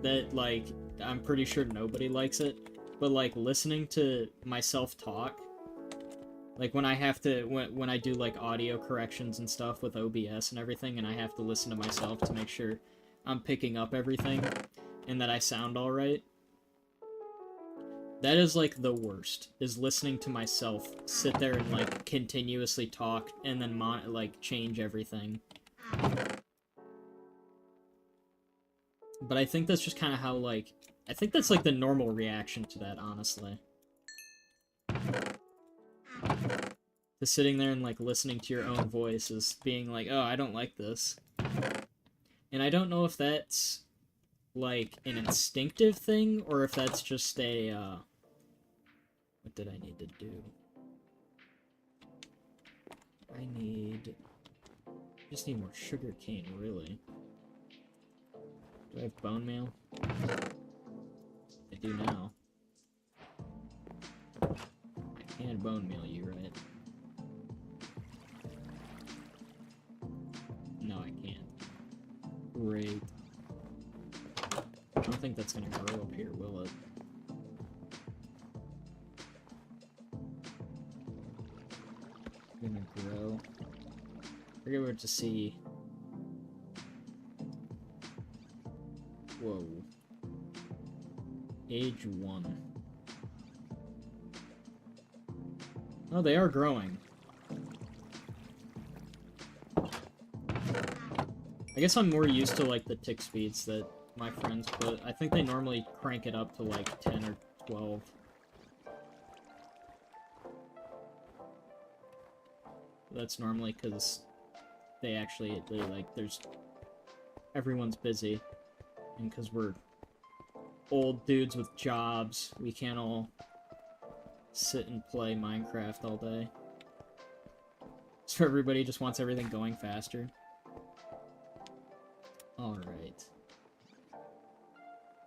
That, like, I'm pretty sure nobody likes it. But, like, listening to myself talk... Like, when I have to... When I do, like, audio corrections and stuff with OBS and everything, and I have to listen to myself to make sure I'm picking up everything, and that I sound alright. That is, like, the worst, is listening to myself sit there and, like, continuously talk, and then, like, change everything. But I think that's just kind of how, like... I think that's, like, the normal reaction to that, honestly. To sitting there and, like, listening to your own voice is being like, oh, I don't like this. And I don't know if that's, like, an instinctive thing, or if that's just a, what did I need to do? Just need more sugar cane, really. Do I have bone meal? I do now. I can bone meal you, right? No, I can't. Great. I don't think that's gonna grow up here, will it? Gonna grow. We're going to see. Whoa. Age 1. Oh, they are growing. I guess I'm more used to, like, the tick speeds that my friends put. I think they normally crank it up to, like, 10 or 12. That's normally because they actually, everyone's busy. And because we're old dudes with jobs, we can't all sit and play Minecraft all day. So everybody just wants everything going faster. Alright.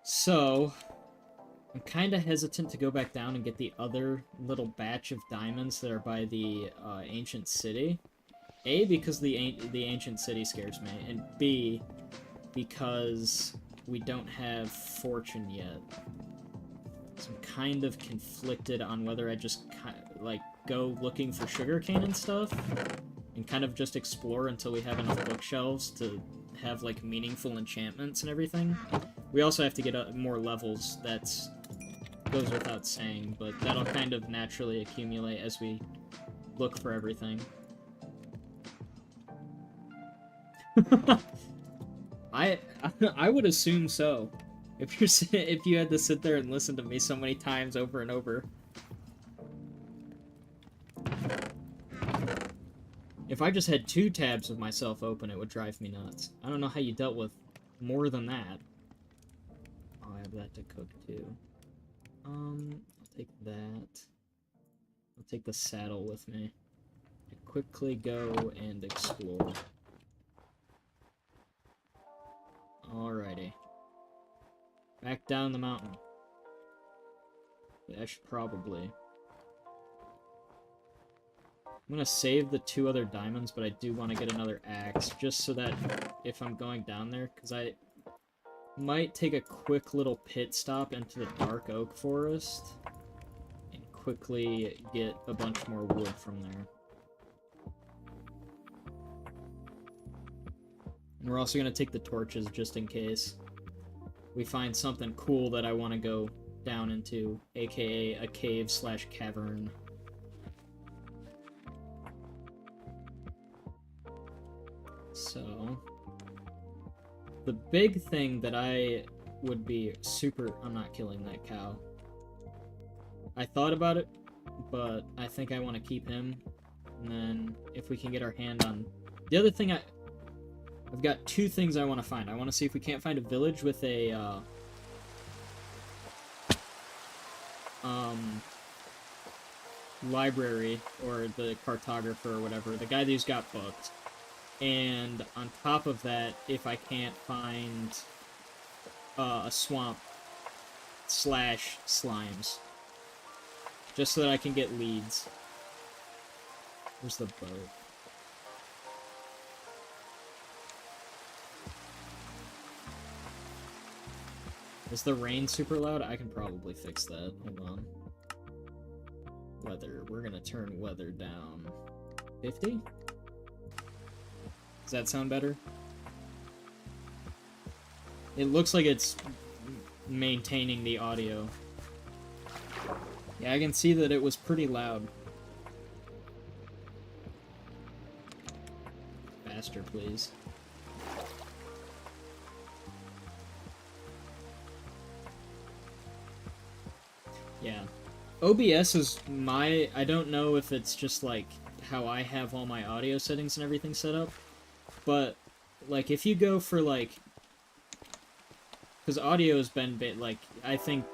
So, I'm kind of hesitant to go back down and get the other little batch of diamonds that are by the ancient city. A, because the ancient city scares me, and B, because we don't have fortune yet. So I'm kind of conflicted on whether I just, like, go looking for sugarcane and stuff, and kind of just explore until we have enough bookshelves to have, like, meaningful enchantments and everything. We also have to get more levels, that goes without saying, but that'll kind of naturally accumulate as we look for everything. I would assume so. If you had to sit there and listen to me so many times over and over. If I just had 2 tabs of myself open, it would drive me nuts. I don't know how you dealt with more than that. Oh, I have that to cook too. I'll take that. I'll take the saddle with me. To quickly go and explore. Alrighty. Back down the mountain. I should probably. I'm gonna save the 2 other diamonds, but I do want to get another axe, just so that if I'm going down there, because I might take a quick little pit stop into the dark oak forest, and quickly get a bunch more wood from there. And we're also gonna take the torches, just in case we find something cool that I want to go down into, aka a cave/cavern. So, the big thing that I would be super... I'm not killing that cow. I thought about it, but I think I want to keep him. And then if we can get our hand on... The other thing I've got two things I want to find. I want to see if we can't find a village with a... library, or the cartographer, or whatever. The guy who's got books. And on top of that, if I can't find a swamp / slimes. Just so that I can get leads. Where's the boat? Is the rain super loud? I can probably fix that. Hold on. Weather. We're gonna turn weather down. 50? Does that sound better? It looks like it's maintaining the audio. Yeah, I can see that it was pretty loud. Faster, please. Yeah. OBS is my... I don't know if it's just, like, how I have all my audio settings and everything set up, but, like, if you go for, like... Because audio has been, like, I think,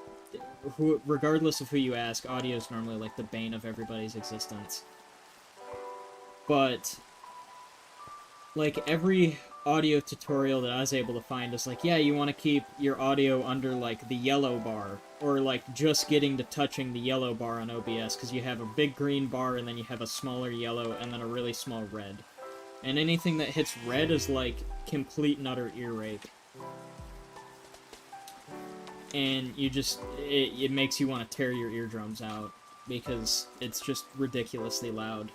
regardless of who you ask, audio is normally, like, the bane of everybody's existence. But, like, every audio tutorial that I was able to find is like, yeah, you want to keep your audio under, like, the yellow bar, or, like, just getting to touching the yellow bar on OBS, because you have a big green bar, and then you have a smaller yellow, and then a really small red. And anything that hits red is, like, complete and utter ear rape. And you just, it makes you want to tear your eardrums out, because it's just ridiculously loud.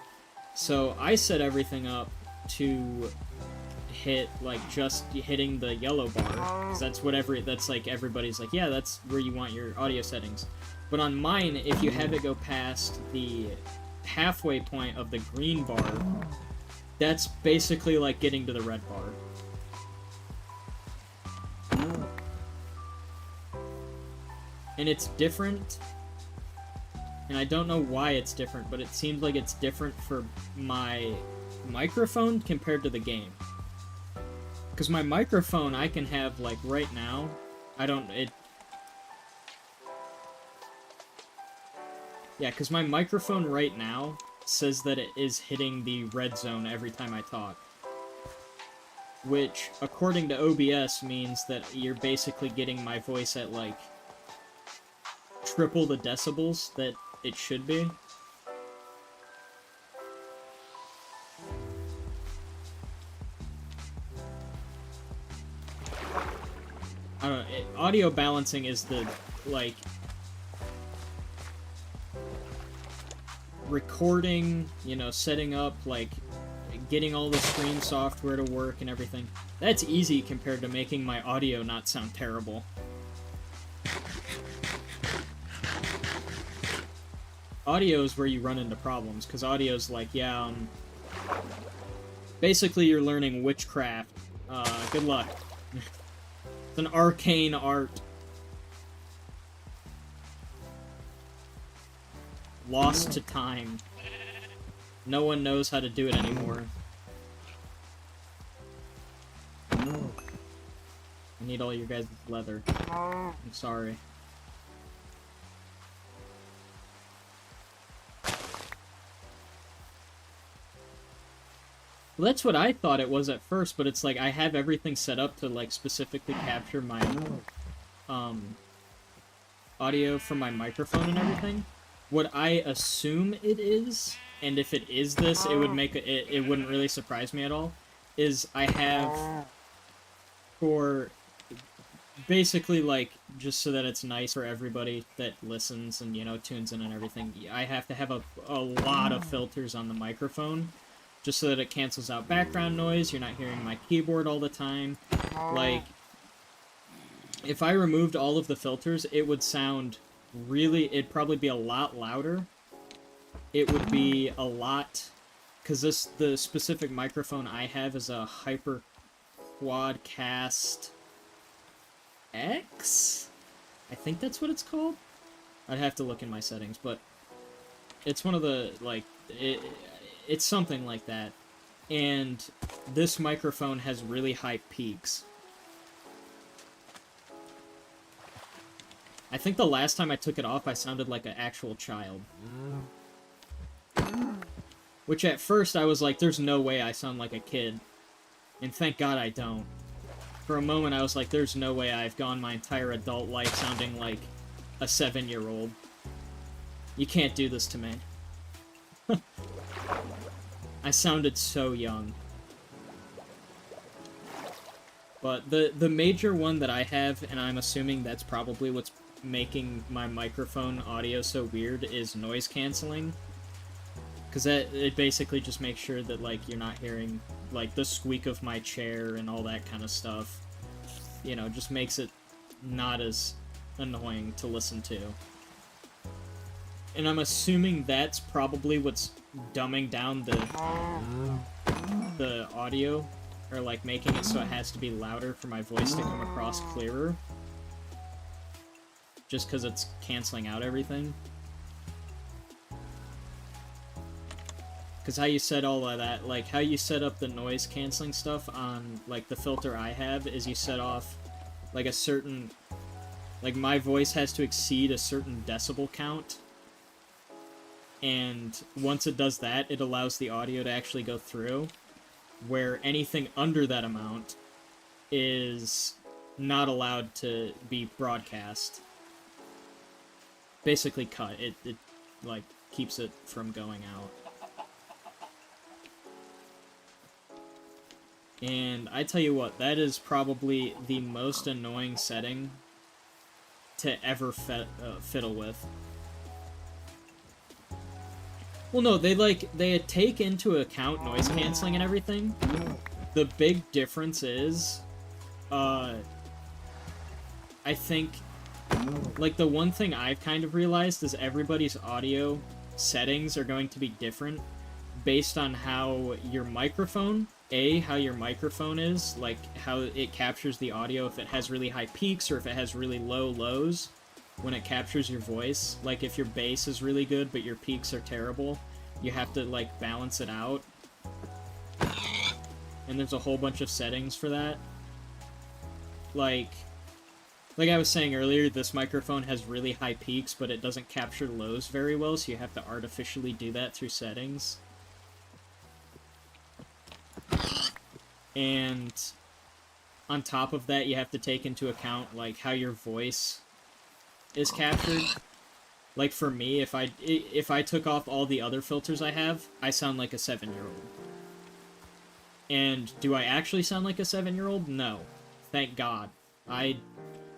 So I set everything up to hit, like, just hitting the yellow bar, because that's whatever, that's, like, everybody's like, yeah, that's where you want your audio settings. But on mine, if you have it go past the halfway point of the green bar, that's basically like getting to the red bar. And it's different, and I don't know why it's different, but it seems like it's different for my microphone compared to the game. Because my microphone, I can have, like, right now, yeah, because my microphone right now says that it is hitting the red zone every time I talk. Which, according to OBS, means that you're basically getting my voice at, like, triple the decibels that it should be. I don't know, audio balancing is the, like, recording, you know, setting up, like, getting all the screen software to work and everything. That's easy compared to making my audio not sound terrible. Audio is where you run into problems, because audio's like, yeah, basically you're learning witchcraft. Good luck. It's an arcane art. Lost to time. No one knows how to do it anymore. I need all your guys' leather. I'm sorry. Well, that's what I thought it was at first, but it's like I have everything set up to, like, specifically capture my audio from my microphone and everything. What I assume it is, and if it is this, it would make it wouldn't really surprise me at all, is I have, for basically, like, just so that it's nice for everybody that listens and, you know, tunes in and everything, I have to have a lot of filters on the microphone, just so that it cancels out background noise, you're not hearing my keyboard all the time. Like, if I removed all of the filters, it would sound really, it'd probably be a lot louder. It would be a lot, because the specific microphone I have is a Hyper Quadcast X? I think that's what it's called? I'd have to look in my settings, but it's one of the, like, it's something like that. And this microphone has really high peaks. I think the last time I took it off, I sounded like an actual child. Which at first I was like, there's no way I sound like a kid. And thank God I don't. For a moment I was like, there's no way I've gone my entire adult life sounding like a 7-year-old. You can't do this to me. I sounded so young. But the major one that I have, and I'm assuming that's probably what's making my microphone audio so weird, is noise canceling. Because it basically just makes sure that, like, you're not hearing, like, the squeak of my chair and all that kind of stuff. You know, just makes it not as annoying to listen to. And I'm assuming that's probably what's dumbing down the audio, or, like, making it so it has to be louder for my voice to come across clearer. Just because it's canceling out everything. Because how you set all of that, like, how you set up the noise canceling stuff on, like, the filter I have is you set off, like, a certain, like, my voice has to exceed a certain decibel count. And once it does that, it allows the audio to actually go through, where anything under that amount is not allowed to be broadcast. Basically cut. It like, keeps it from going out. And I tell you what, that is probably the most annoying setting to ever fiddle with. Well, no, they take into account noise canceling and everything. The big difference is, I think, like, the one thing I've kind of realized is everybody's audio settings are going to be different based on how your microphone, how your microphone is, like, how it captures the audio, if it has really high peaks or if it has really low lows when it captures your voice. Like, if your bass is really good but your peaks are terrible, you have to, like, balance it out. And there's a whole bunch of settings for that. Like I was saying earlier, this microphone has really high peaks, but it doesn't capture lows very well, so you have to artificially do that through settings. And on top of that, you have to take into account, like, how your voice is captured. Like, for me, if I took off all the other filters I have, I sound like a 7-year-old. And do I actually sound like a 7-year-old? No. Thank God.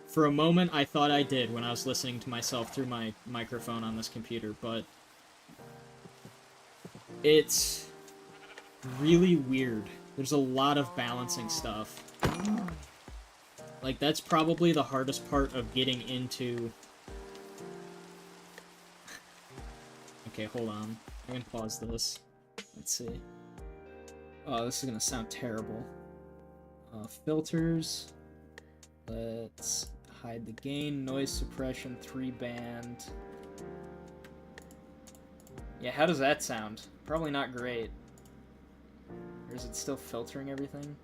For a moment, I thought I did when I was listening to myself through my microphone on this computer, but it's really weird. There's a lot of balancing stuff. Like, that's probably the hardest part of getting into... Okay, hold on. I can pause this. Let's see. Oh, this is gonna sound terrible. Filters. Let's hide the gain. Noise suppression, 3-band. Yeah, how does that sound? Probably not great. Or is it still filtering everything?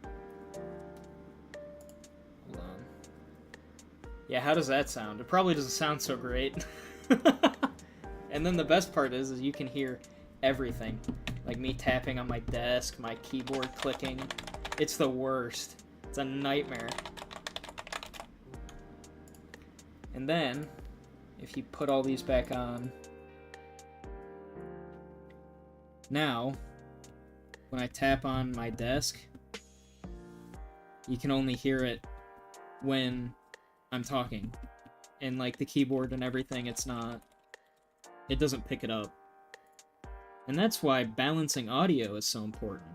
Hold on. Yeah, how does that sound? It probably doesn't sound so great. And then the best part is you can hear everything. Like me tapping on my desk, my keyboard clicking. It's the worst. It's a nightmare. And then, if you put all these back on, now, when I tap on my desk, you can only hear it when I'm talking. And, like, the keyboard and everything, it doesn't pick it up. And that's why balancing audio is so important.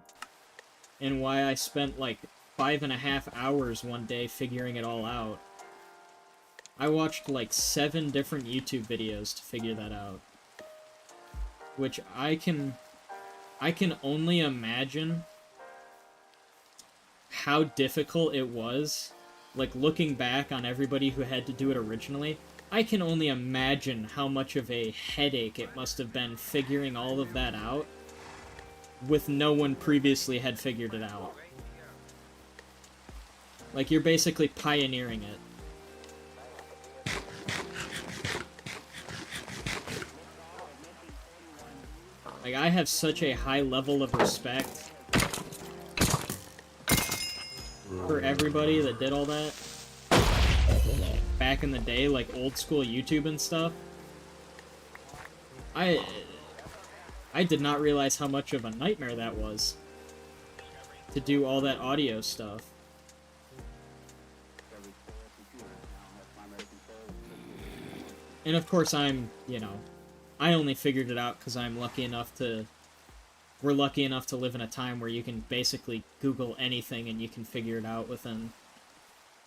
And why I spent, like, 5.5 hours one day figuring it all out. I watched, like, 7 different YouTube videos to figure that out. Which I can only imagine how difficult it was like, looking back on everybody who had to do it originally, I can only imagine how much of a headache it must have been figuring all of that out with no one previously had figured it out. Like, you're basically pioneering it. Like, I have such a high level of respect for everybody that did all that back in the day, like old school YouTube and stuff. I did not realize how much of a nightmare that was to do all that audio stuff. And of course I'm, you know, I only figured it out because I'm lucky enough to... We're lucky enough to live in a time where you can basically Google anything and you can figure it out within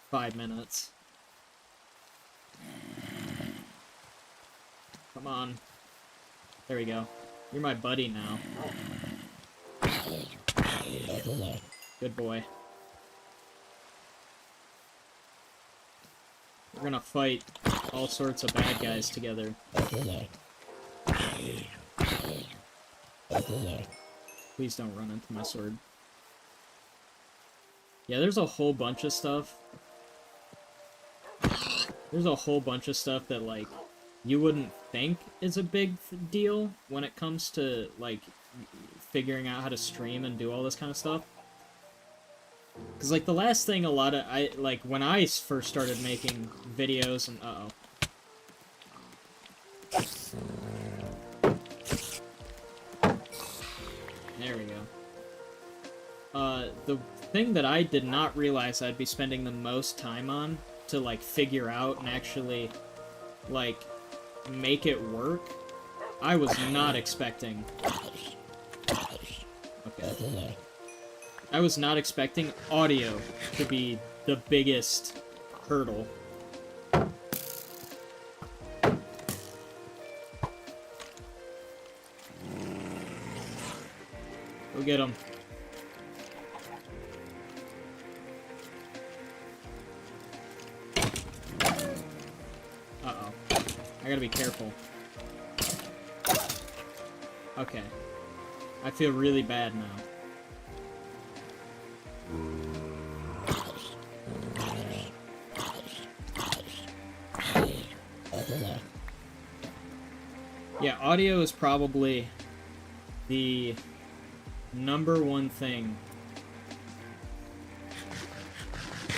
5 minutes. Come on. There we go. You're my buddy now. Good boy. We're gonna fight all sorts of bad guys together. Please don't run into my sword. Yeah, there's a whole bunch of stuff. There's a whole bunch of stuff that, like, you wouldn't think is a big deal when it comes to, like, figuring out how to stream and do all this kind of stuff. Because, like, the last thing when I first started making videos and... Uh-oh. There we go. The thing that I did not realize I'd be spending the most time on to, like, figure out and actually, like, make it work, I was not expecting. Okay. I was not expecting audio to be the biggest hurdle. Go get him. Uh-oh. I gotta be careful. Okay. I feel really bad now. Yeah, audio is probably the #1 thing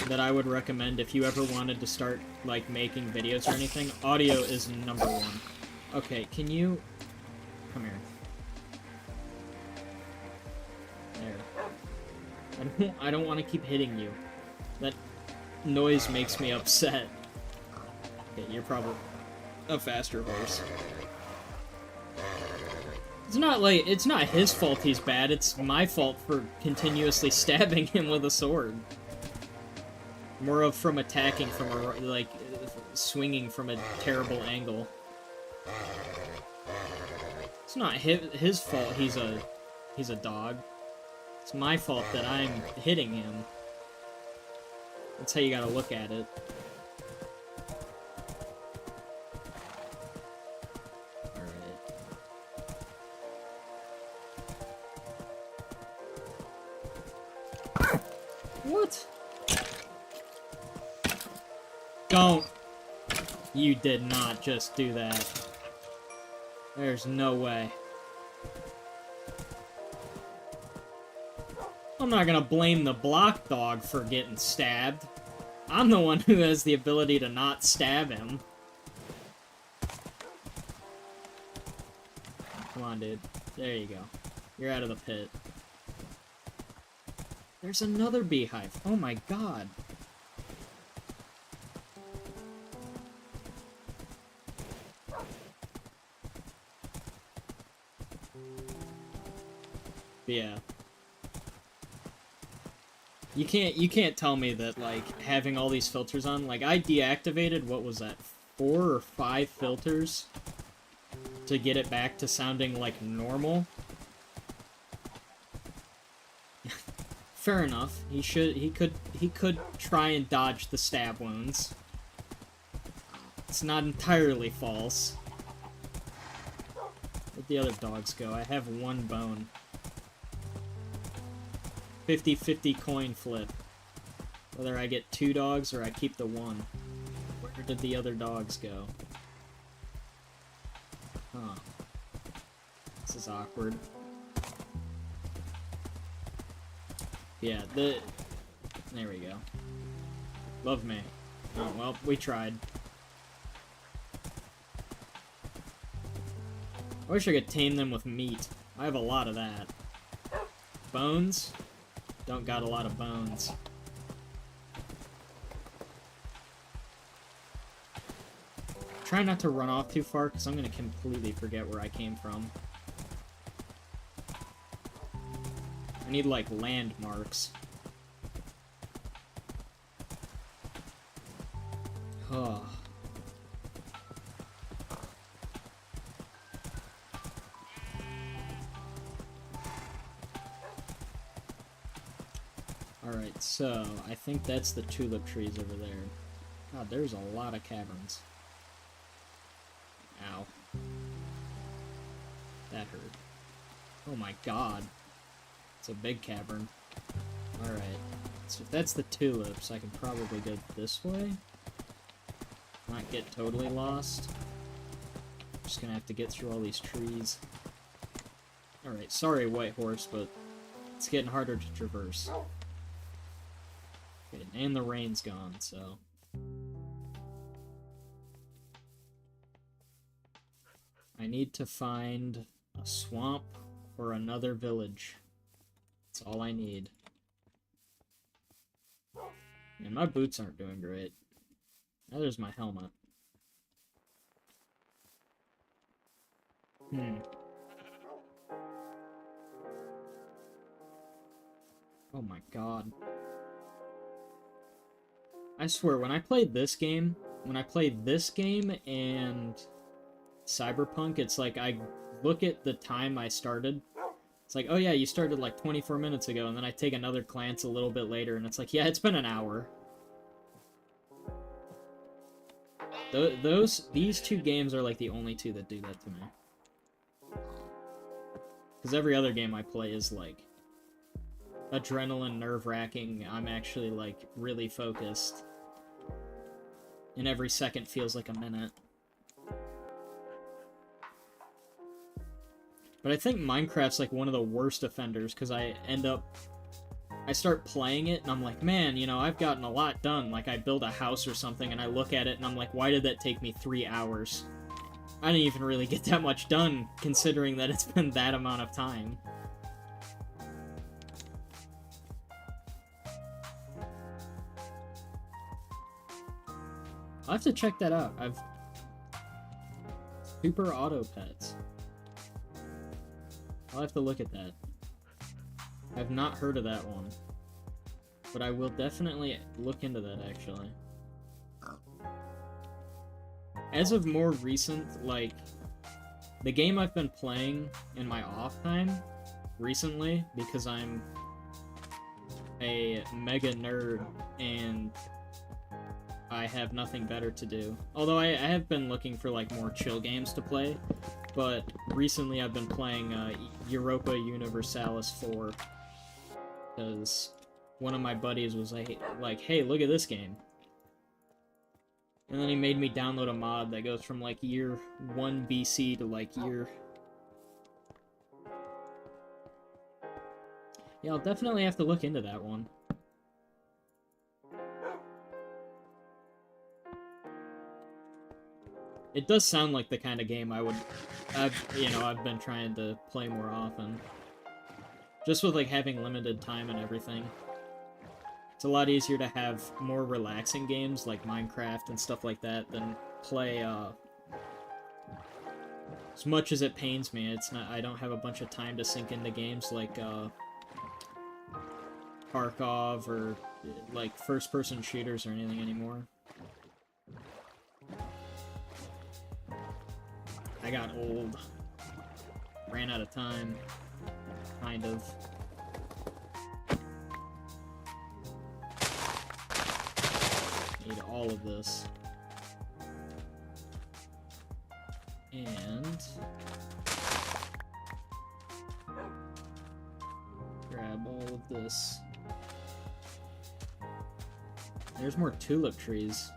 that I would recommend if you ever wanted to start, like, making videos or anything. Audio is #1. Okay, can you... Come here. There. I don't want to keep hitting you. That noise makes me upset. Okay, you're probably a faster horse. It's not his fault he's bad, it's my fault for continuously stabbing him with a sword. More of from attacking from a, like, swinging from a terrible angle. It's not his fault he's a dog. It's my fault that I'm hitting him. That's how you gotta look at it. What? Don't. You did not just do that. There's no way. I'm not gonna blame the block dog for getting stabbed. I'm the one who has the ability to not stab him. Come on, dude. There you go. You're out of the pit. There's another beehive. Oh my god. Yeah. You can't tell me that, like, having all these filters on, like, I deactivated, what was that, 4 or 5 filters to get it back to sounding like normal. fair enough. He could try and dodge the stab wounds. It's not entirely false. Where'd the other dogs go? I have one bone. 50-50 coin flip. Whether I get 2 dogs or I keep the 1. Where did the other dogs go? Huh. This is awkward. Yeah, there we go. Love me. Oh, well, we tried. I wish I could tame them with meat. I have a lot of that. Bones? Don't got a lot of bones. Try not to run off too far, because I'm going to completely forget where I came from. I need, like, landmarks. Huh. Alright, so, I think that's the tulip trees over there. God, there's a lot of caverns. Ow. That hurt. Oh my god. It's a big cavern. Alright. So if that's the tulips, I can probably go this way. Not get totally lost. Just gonna have to get through all these trees. Alright, sorry White Horse, but it's getting harder to traverse. Okay, and the rain's gone, so... I need to find a swamp or another village. That's all I need. And my boots aren't doing great. Now there's my helmet. Oh my god. I swear, when I played this game and Cyberpunk, it's like I look at the time I started. It's like, oh yeah, you started like 24 minutes ago, and then I take another glance a little bit later, and it's like, yeah, it's been an hour. These 2 games are like the only 2 that do that to me. Because every other game I play is like adrenaline, nerve-wracking. I'm actually like really focused. And every second feels like a minute. But I think Minecraft's like one of the worst offenders, because I start playing it, and I'm like, man, you know, I've gotten a lot done. Like, I build a house or something, and I look at it, and I'm like, why did that take me 3 hours? I didn't even really get that much done, considering that it's been that amount of time. I'll have to check that out. Super Auto Pets. I'll have to look at that. I've not heard of that one. But I will definitely look into that, actually. As of more recent, like, the game I've been playing in my off time recently, because I'm a mega nerd and I have nothing better to do. Although I have been looking for, like, more chill games to play. But recently I've been playing Europa Universalis 4, because one of my buddies was like, hey, look at this game. And then he made me download a mod that goes from like year 1 BC to like year... Yeah, I'll definitely have to look into that one. It does sound like the kind of game I've been trying to play more often. Just with, like, having limited time and everything. It's a lot easier to have more relaxing games, like Minecraft and stuff like that, than play, as much as it pains me, I don't have a bunch of time to sink into games like, Tarkov or, like, first-person shooters or anything anymore. I got old. Ran out of time. Kind of. all of this. And grab all of this. There's more tulip trees.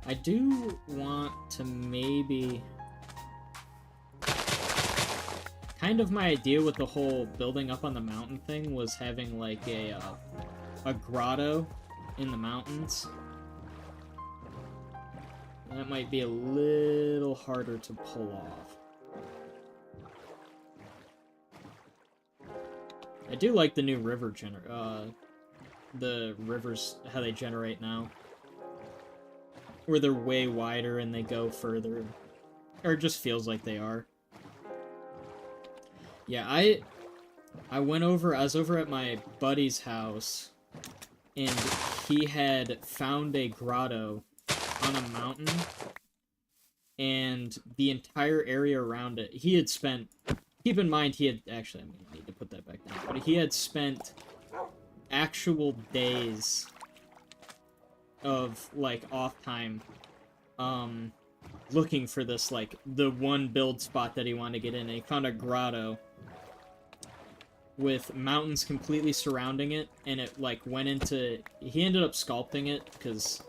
I do want to maybe... Kind of my idea with the whole building up on the mountain thing was having, like, a grotto in the mountains. That might be a little harder to pull off. I do like the new river the rivers, how they generate now. Where they're way wider and they go further. Or it just feels like they are. Yeah, I was over at my buddy's house, and he had found a grotto on a mountain, and the entire area around it, he had spent, keep in mind he had, actually, I need to put that back down, but he had spent actual days of, like, off time, looking for this, like, the one build spot that he wanted to get in, and he found a grotto with mountains completely surrounding it, and it, like, went into... He ended up sculpting it, because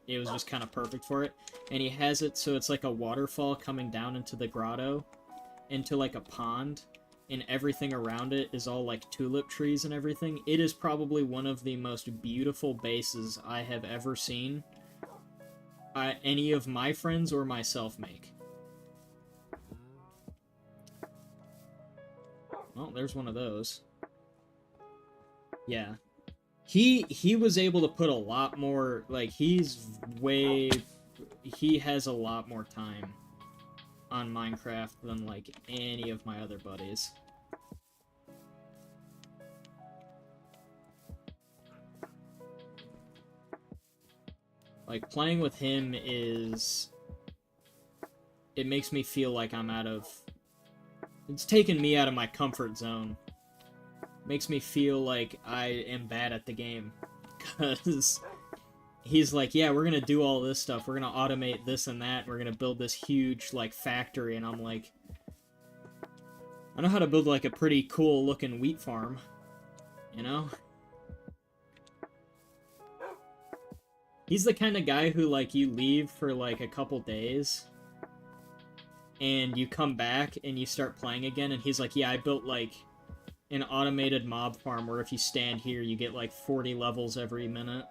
it was just kind of perfect for it, and he has it so it's like a waterfall coming down into the grotto, into, like, a pond, and everything around it is all, like, tulip trees and everything. It is probably one of the most beautiful bases I have ever seen any of my friends or myself make. Well, there's one of those. Yeah. He was able to put a lot more, like, he has a lot more time on Minecraft than, like, any of my other buddies. Like, playing with him is... It makes me feel like I'm out of... It's taken me out of my comfort zone. Makes me feel like I am bad at the game. Because he's like, yeah, we're gonna do all this stuff. We're gonna automate this and that. We're gonna build this huge, like, factory. And I'm like... I know how to build, like, a pretty cool-looking wheat farm. You know? He's the kind of guy who, like, you leave for, like, a couple days, and you come back, and you start playing again, and he's like, yeah, I built, like, an automated mob farm where if you stand here, you get, like, 40 levels every minute.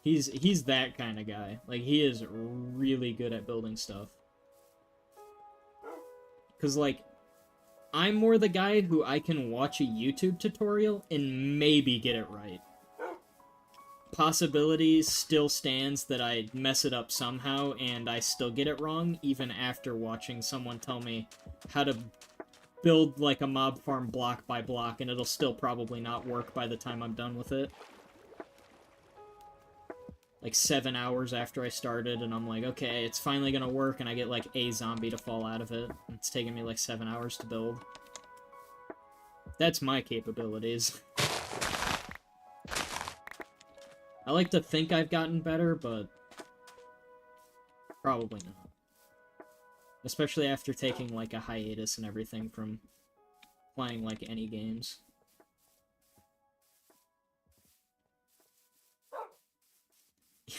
He's that kind of guy. Like, he is really good at building stuff. Because, like, I'm more the guy who I can watch a YouTube tutorial and maybe get it right. Possibility still stands that I mess it up somehow and I still get it wrong, even after watching someone tell me how to build, like, a mob farm block by block, and it'll still probably not work by the time I'm done with it. Like, 7 hours after I started, and I'm like, okay, it's finally gonna work, and I get, like, a zombie to fall out of it. It's taking me, like, 7 hours to build. That's my capabilities. I like to think I've gotten better, but probably not. Especially after taking, like, a hiatus and everything from playing, like, any games.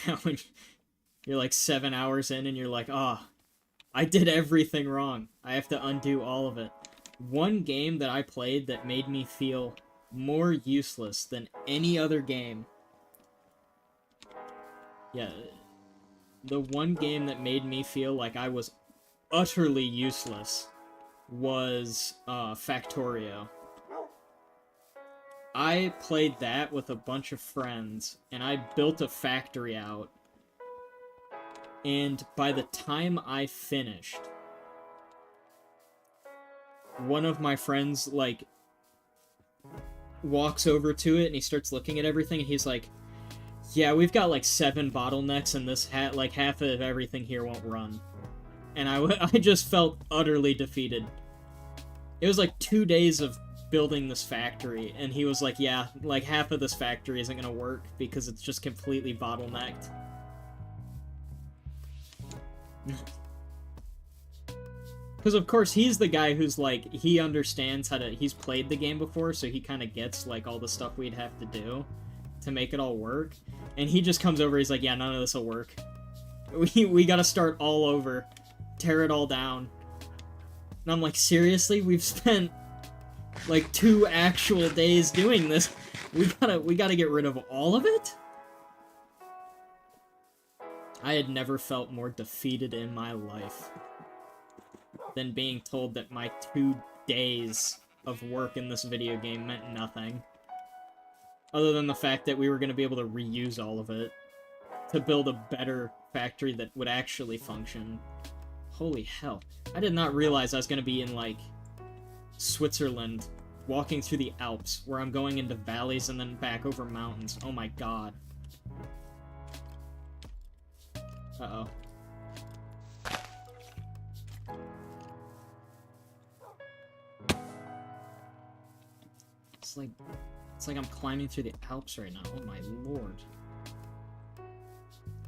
Yeah, when you're like 7 hours in and you're like, oh, I did everything wrong. I have to undo all of it. One game that I played that made me feel more useless than any other game. Yeah, the one game that made me feel like I was utterly useless was Factorio. I played that with a bunch of friends, and I built a factory out, and by the time I finished, one of my friends, like, walks over to it, and he starts looking at everything, and he's like, yeah, we've got, like, 7 bottlenecks, and this like, half of everything here won't run. And I just felt utterly defeated. It was, like, 2 days of building this factory, and he was like, yeah, like, half of this factory isn't gonna work because it's just completely bottlenecked. Because, of course, he's the guy who's, like, he understands how to... He's played the game before, so he kind of gets, like, all the stuff we'd have to do to make it all work. And he just comes over, he's like, yeah, none of this will work. We gotta start all over. Tear it all down. And I'm like, seriously? We've spent, like, 2 actual days doing this. We gotta get rid of all of it? I had never felt more defeated in my life than being told that my 2 days of work in this video game meant nothing. Other than the fact that we were going to be able to reuse all of it to build a better factory that would actually function. Holy hell. I did not realize I was going to be in, like, Switzerland, walking through the Alps, where I'm going into valleys and then back over mountains. Oh my god. Uh-oh. It's like I'm climbing through the Alps right now. Oh my lord.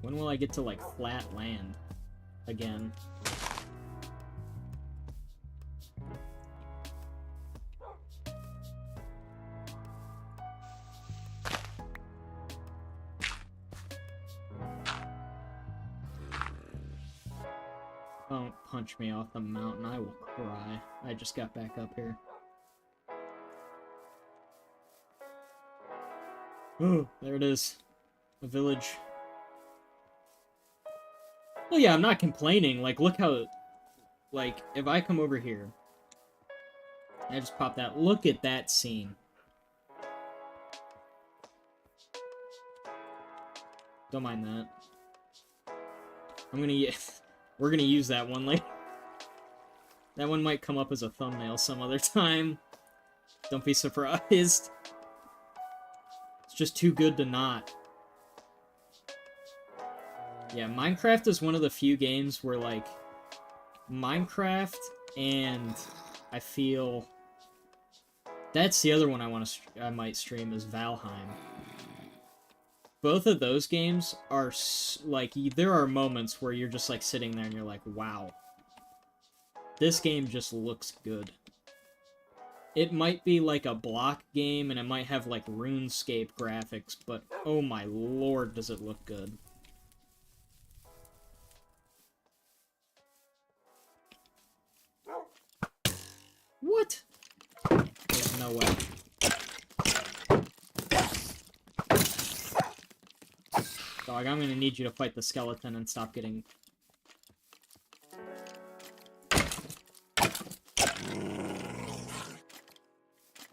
When will I get to, like, flat land again? Don't punch me off the mountain, I will cry. I just got back up here. Oh, there it is. A village. Well, yeah, I'm not complaining. Like, look how... Like, if I come over here... I just pop that. Look at that scene. Don't mind that. I'm gonna... We're gonna use that one later. That one might come up as a thumbnail some other time. Don't be surprised. It's just too good to not. Yeah, Minecraft is one of the few games where, like, Minecraft and I feel... That's the other one I might stream is Valheim. Both of those games are, like, there are moments where you're just, like, sitting there and you're like, wow. This game just looks good. It might be like a block game, and it might have, like, RuneScape graphics, but oh my lord, does it look good. What? There's no way. Dog, I'm gonna need you to fight the skeleton and stop getting...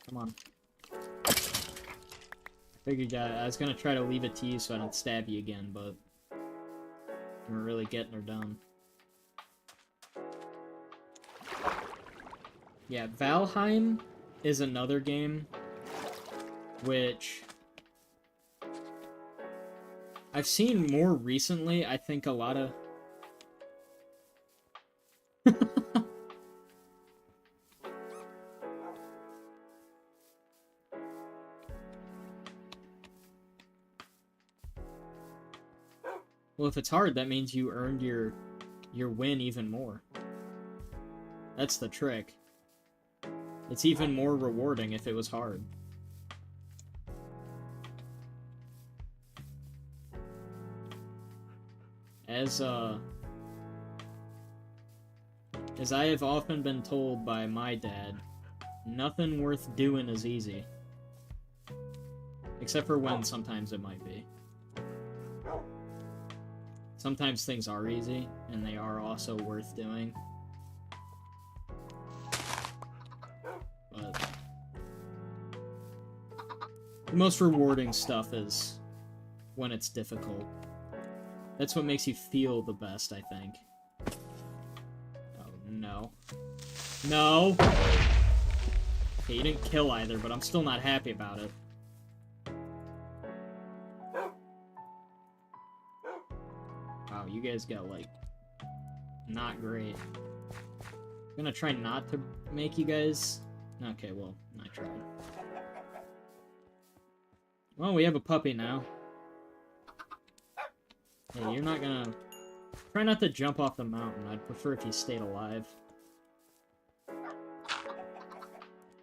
Come on. I figured I was gonna try to leave it to you so I don't stab you again, but... We're really getting her done. Yeah, Valheim is another game which I've seen more recently. I think a lot of... Well, if it's hard, that means you earned your win even more. That's the trick. It's even more rewarding if it was hard. As I have often been told by my dad, nothing worth doing is easy. Except for when sometimes it might be. Sometimes things are easy, and they are also worth doing. But the most rewarding stuff is when it's difficult. That's what makes you feel the best, I think. Oh, no. No! Okay, you didn't kill either, but I'm still not happy about it. Wow, you guys got, like, not great. I'm gonna try not to make you guys... Okay, well, nice. tried. Well, we have a puppy now. Hey, you're not gonna... Try not to jump off the mountain. I'd prefer if you stayed alive.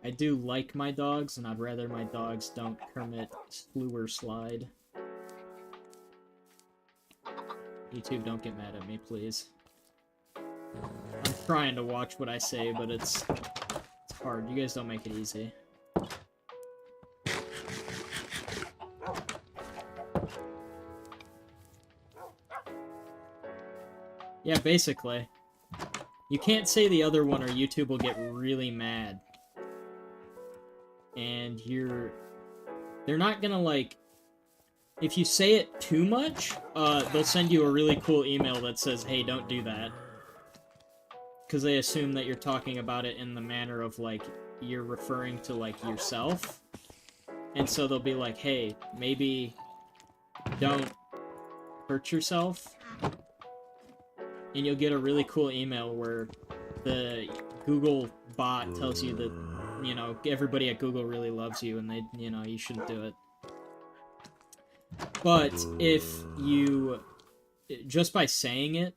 I do like my dogs, and I'd rather my dogs don't commit fluor slide. YouTube, don't get mad at me, please. I'm trying to watch what I say, but it's hard. You guys don't make it easy. Yeah, basically. You can't say the other one or YouTube will get really mad. And they're not gonna, like... If you say it too much, they'll send you a really cool email that says, hey, don't do that. Because they assume that you're talking about it in the manner of, like, you're referring to, like, yourself. And so they'll be like, hey, maybe don't hurt yourself. And you'll get a really cool email where the Google bot tells you that, you know, everybody at Google really loves you and they, you know, you shouldn't do it. But if you, just by saying it,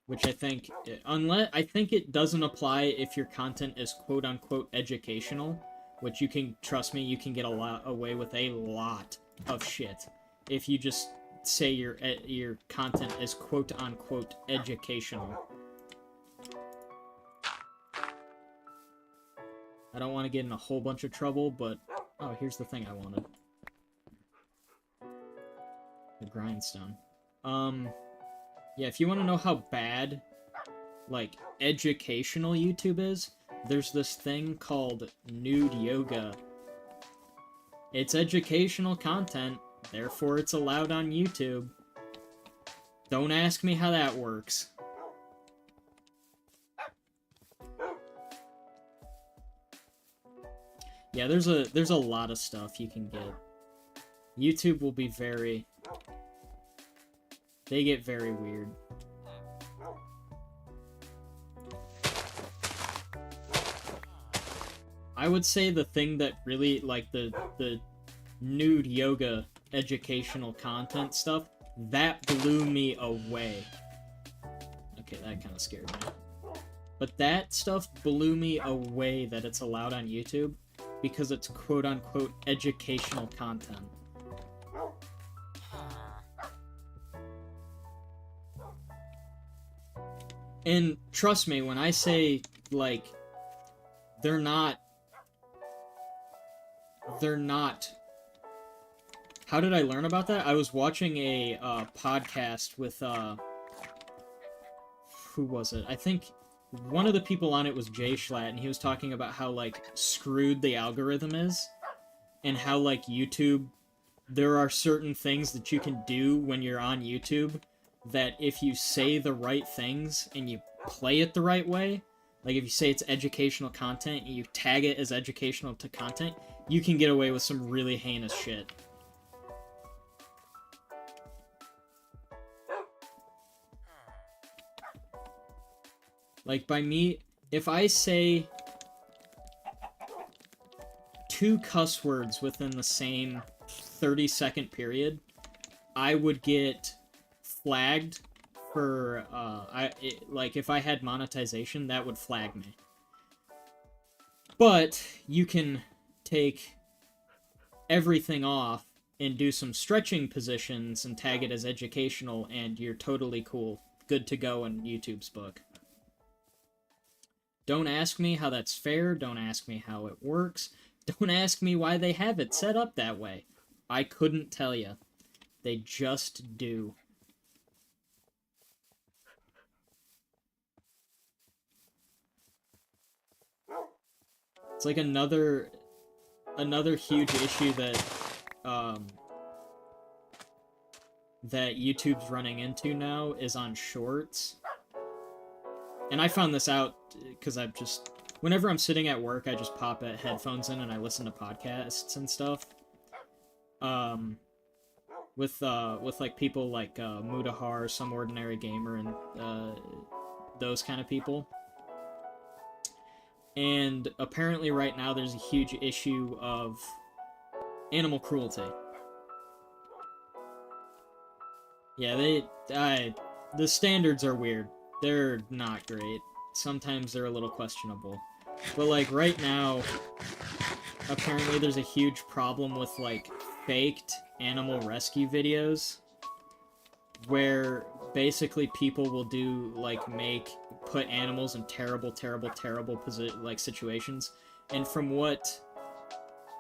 which I think, I think it doesn't apply if your content is quote-unquote educational, which you can, trust me, you can get away with a lot of shit if you just say your content is quote-unquote educational. I don't want to get in a whole bunch of trouble, but... Oh, here's the thing I wanted. The grindstone. Yeah, if you want to know how bad, like, educational YouTube is, there's this thing called nude yoga. It's educational content, therefore it's allowed on YouTube. Don't ask me how that works. Yeah, there's a lot of stuff you can get. YouTube will be very... They get very weird. I would say the thing that really, like, the nude yoga educational content stuff, that blew me away. Okay, that kind of scared me. But that stuff blew me away that it's allowed on YouTube, because it's quote-unquote educational content. And trust me, when I say, like, they're not... How did I learn about that? I was watching a podcast with, who was it? I think one of the people on it was Jay Schlatt, and he was talking about how, like, screwed the algorithm is, and how, like, YouTube, there are certain things that you can do when you're on YouTube that if you say the right things and you play it the right way, like if you say it's educational content and you tag it as educational to content, you can get away with some really heinous shit. Like, by me, if I say 2 cuss words within the same 30-second period, I would get flagged for, like, if I had monetization, that would flag me. But you can take everything off and do some stretching positions and tag it as educational, and you're totally cool. Good to go in YouTube's book. Don't ask me how that's fair. Don't ask me how it works. Don't ask me why they have it set up that way. I couldn't tell you. They just do. It's like another huge issue that that YouTube's running into now is on shorts. And I found this out because I've just... Whenever I'm sitting at work, I just pop headphones in and I listen to podcasts and stuff. With like people like Mudahar, Some Ordinary Gamer, and those kind of people. And apparently right now there's a huge issue of animal cruelty. Yeah, the standards are weird. They're not great. Sometimes they're a little questionable. But, like, right now, apparently there's a huge problem with, like, faked animal rescue videos, where basically people will do, like, put animals in terrible, terrible, terrible situations. And from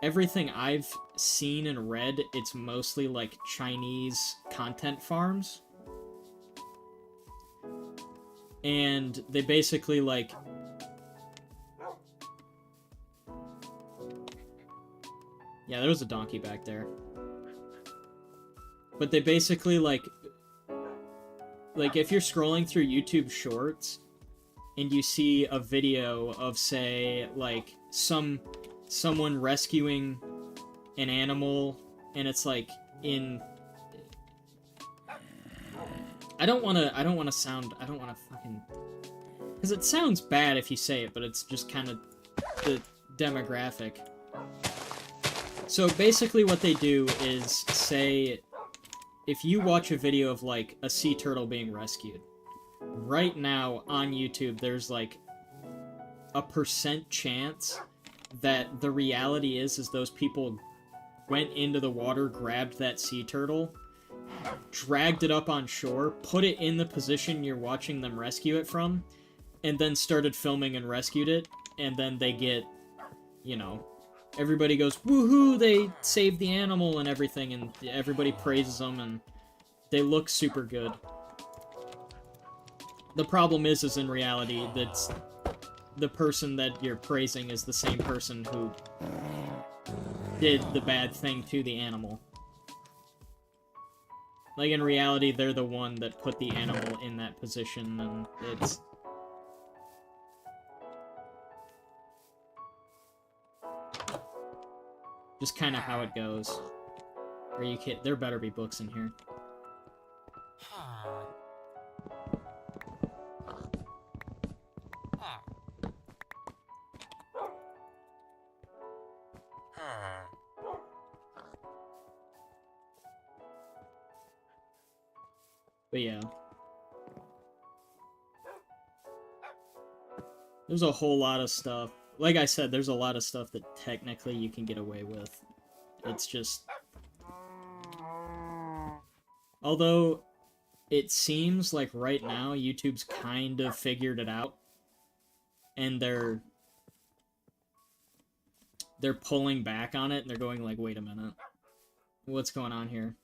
everything I've seen and read, it's mostly, like, Chinese content farms. And they basically, like... Yeah, there was a donkey back there. But they basically, like, if you're scrolling through YouTube Shorts, and you see a video of, say, like, someone rescuing an animal, and it's, like, in... I don't wanna fucking... Because it sounds bad if you say it, but it's just kind of the demographic. So basically what they do is say, if you watch a video of, like, a sea turtle being rescued, right now on YouTube there's, like, a % chance that the reality is those people went into the water, grabbed that sea turtle, dragged it up on shore, put it in the position you're watching them rescue it from, and then started filming and rescued it, and then they get, you know, everybody goes, woohoo, they saved the animal and everything, and everybody praises them, and they look super good. The problem is in reality, that's the person that you're praising is the same person who did the bad thing to the animal. Like, in reality, they're the one that put the animal in that position, and it's... just kind of how it goes. Are you kidding? There better be books in here. But yeah. There's a whole lot of stuff. Like I said, there's a lot of stuff that technically you can get away with. It's just... Although, it seems like right now, YouTube's kind of figured it out. And they're pulling back on it, and they're going like, wait a minute. What's going on here?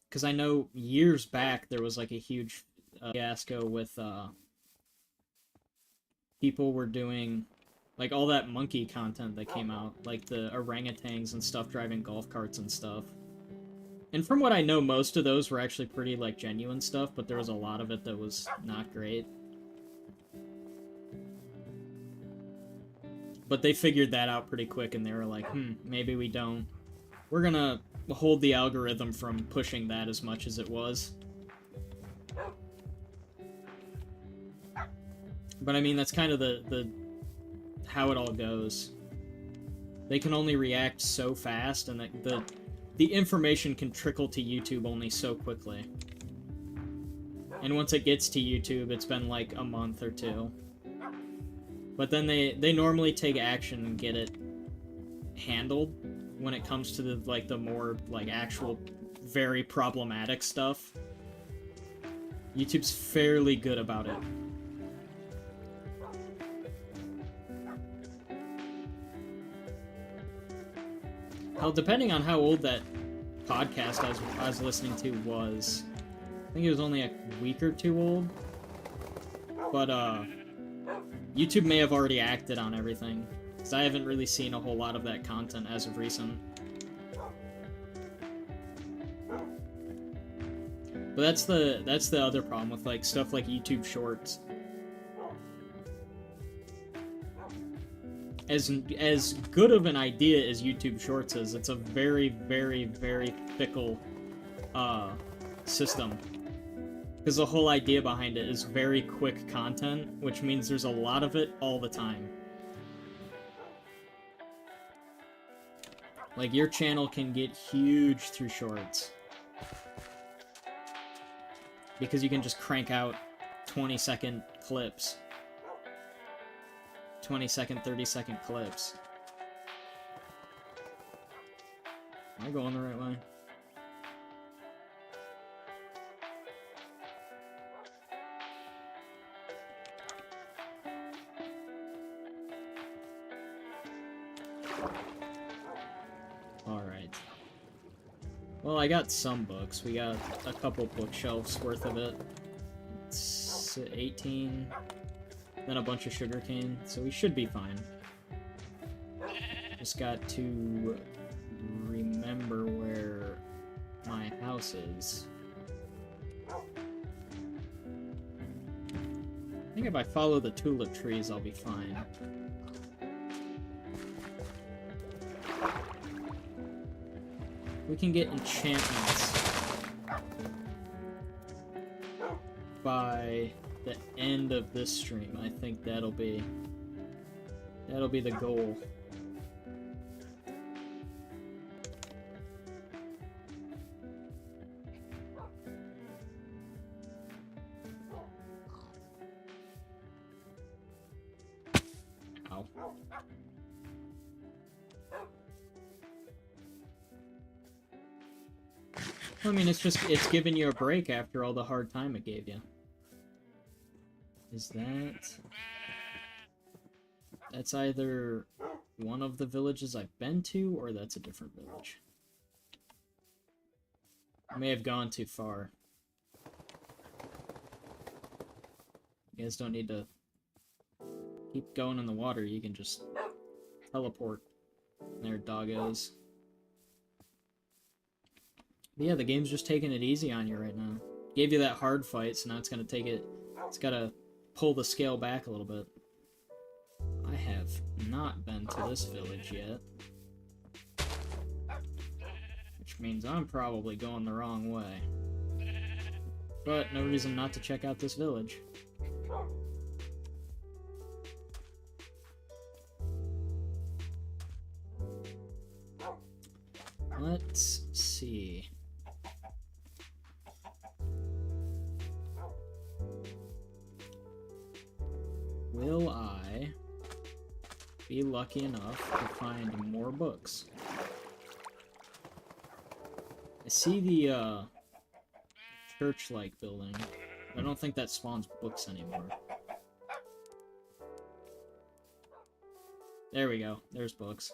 Because I know years back, there was like a huge fiasco with, people were doing, like, all that monkey content that came out, like the orangutans and stuff driving golf carts and stuff. And from what I know, most of those were actually pretty, like, genuine stuff, but there was a lot of it that was not great. But they figured that out pretty quick, and they were like, maybe we don't. We're gonna hold the algorithm from pushing that as much as it was. But I mean, that's kind of the how it all goes. They can only react so fast, and the information can trickle to YouTube only so quickly. And once it gets to YouTube, it's been like a month or two. But then they normally take action and get it handled when it comes to the more, like, actual very problematic stuff. YouTube's fairly good about it. Well, depending on how old that podcast I was listening to was, I think it was only a week or two old. But, YouTube may have already acted on everything, because I haven't really seen a whole lot of that content as of recent. But that's the other problem with, like, stuff like YouTube Shorts. As good of an idea as YouTube Shorts is, it's a very, very, very fickle system. Because the whole idea behind it is very quick content, which means there's a lot of it all the time. Like, your channel can get huge through shorts. Because you can just crank out 20-second clips. 20-second, 30-second clips. Am I going the right way? Alright. Well, I got some books. We got a couple bookshelves worth of it. It's 18, then a bunch of sugarcane, so we should be fine. Just got to remember where my house is. I think if I follow the tulip trees, I'll be fine. We can get enchantments by the end of this stream. I think that'll be the goal. Ow. I mean, it's giving you a break after all the hard time it gave you. Is that... That's either one of the villages I've been to, or that's a different village. I may have gone too far. You guys don't need to keep going in the water, you can just teleport. There, doggos. But yeah, the game's just taking it easy on you right now. Gave you that hard fight, so now it's gonna take it... It's gotta pull the scale back a little bit. I have not been to this village yet. Which means I'm probably going the wrong way. But no reason not to check out this village. Let's see. Will I be lucky enough to find more books? I see the church-like building. I don't think that spawns books anymore. There we go. There's books.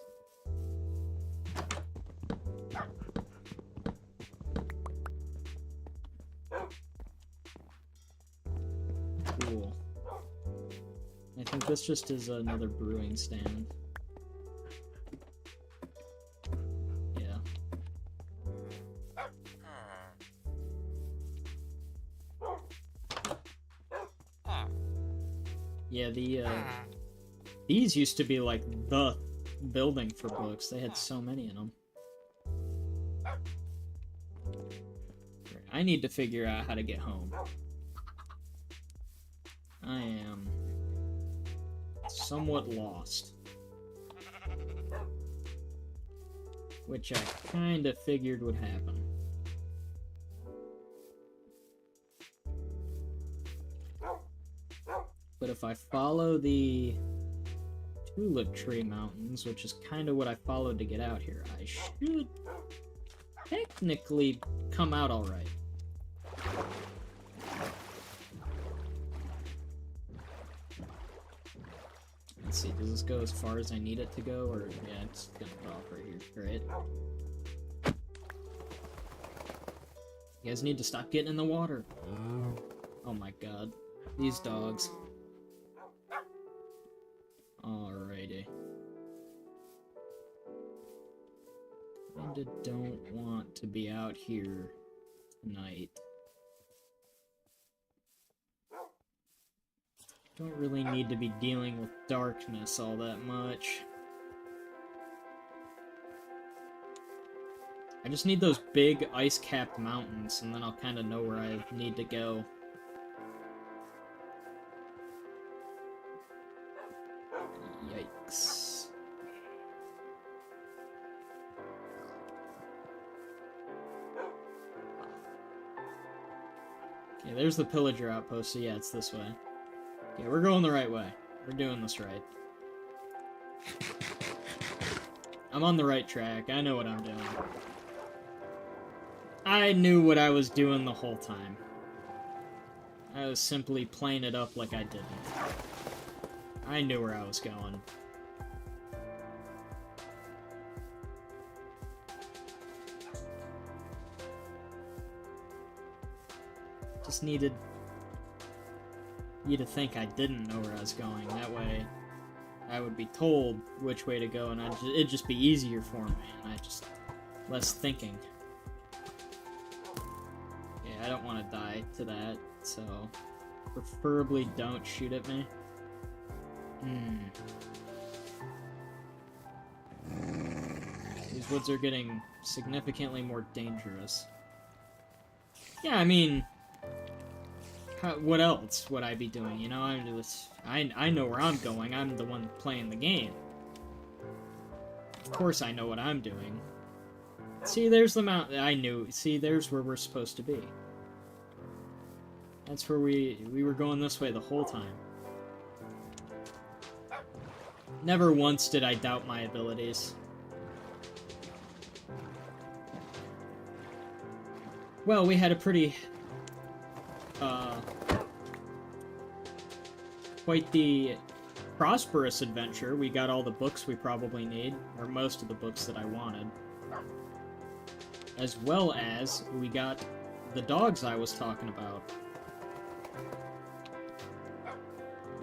Cool. I think this just is another brewing stand. Yeah. Yeah, these used to be like the building for books. They had so many in them. I need to figure out how to get home. I am somewhat lost. Which I kinda figured would happen. But if I follow the Tulip Tree Mountains, which is kinda what I followed to get out here, I should technically come out alright. Let's see, does this go as far as I need it to go, or yeah, it's gonna cut off right here, right? You guys need to stop getting in the water. Oh my god, these dogs. Alrighty. Kinda don't want to be out here tonight. Don't really need to be dealing with darkness all that much. I just need those big ice-capped mountains, and then I'll kind of know where I need to go. Yikes. Okay, there's the pillager outpost, so yeah, it's this way. Okay, we're going the right way. We're doing this right. I'm on the right track. I know what I'm doing. I knew what I was doing the whole time. I was simply playing it up like I didn't. I knew where I was going. Just needed you to think I didn't know where I was going. That way, I would be told which way to go, and it'd just be easier for me, and I just less thinking. Yeah, I don't want to die to that, so preferably don't shoot at me. These woods are getting significantly more dangerous. Yeah, I mean, what else would I be doing? You know, I know where I'm going. I'm the one playing the game. Of course I know what I'm doing. See, there's the mountain. I knew. See, there's where we're supposed to be. That's where we were going this way the whole time. Never once did I doubt my abilities. Well, we had a pretty quite the prosperous adventure. We got all the books we probably need, or most of the books that I wanted. As well as, we got the dogs I was talking about.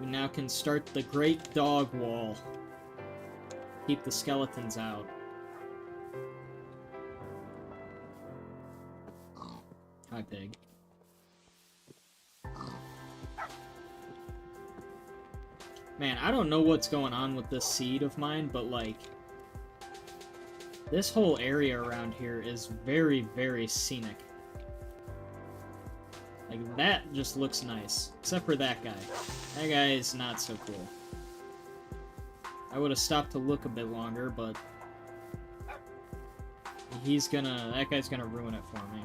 We now can start the Great Dog Wall. Keep the skeletons out. Hi, pig. Man, I don't know what's going on with this seed of mine, but, like, this whole area around here is very, very scenic. Like, that just looks nice. Except for that guy. That guy is not so cool. I would have stopped to look a bit longer, but that guy's gonna ruin it for me.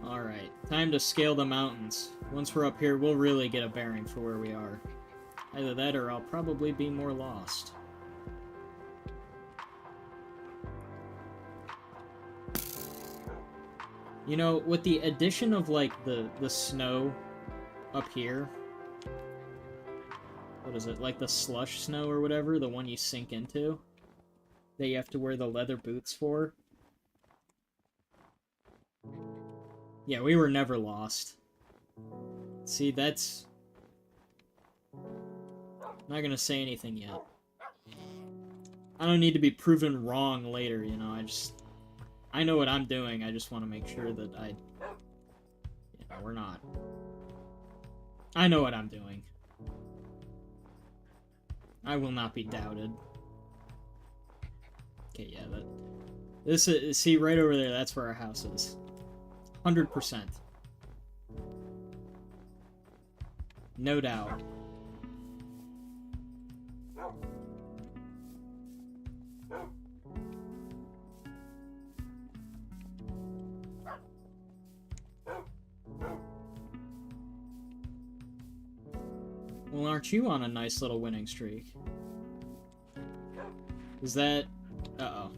Alright, time to scale the mountains. Once we're up here, we'll really get a bearing for where we are. Either that or I'll probably be more lost. You know, with the addition of, like, the snow up here... What is it? Like the slush snow or whatever? The one you sink into? That you have to wear the leather boots for? Yeah, we were never lost. See, that's... I'm not gonna say anything yet. I don't need to be proven wrong later, you know, I know what I'm doing, I just want to make sure that we're not. I know what I'm doing. I will not be doubted. Okay, yeah, this is, see, right over there, that's where our house is. 100%. No doubt. Well, aren't you on a nice little winning streak? Is that... Uh-oh.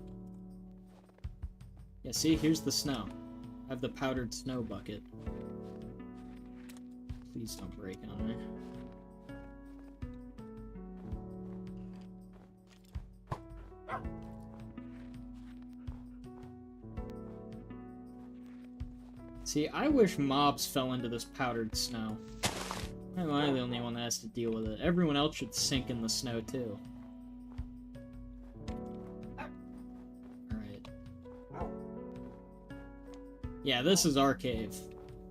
Yeah, see, here's the snow. I have the powdered snow bucket. Please don't break on me. See, I wish mobs fell into this powdered snow. Am I the only one that has to deal with it? Everyone else should sink in the snow, too. Alright. Yeah, this is our cave.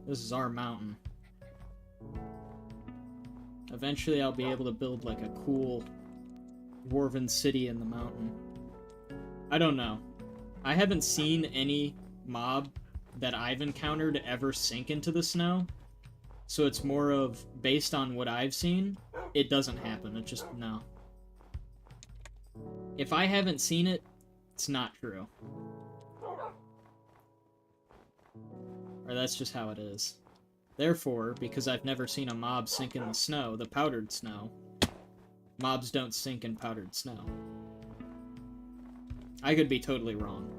This is our mountain. Eventually I'll be able to build, like, a cool dwarven city in the mountain. I don't know. I haven't seen any mob that I've encountered ever sink into the snow. So it's more of, based on what I've seen, it doesn't happen. It just, no. If I haven't seen it, it's not true. Or that's just how it is. Therefore, because I've never seen a mob sink in the snow, the powdered snow, mobs don't sink in powdered snow. I could be totally wrong.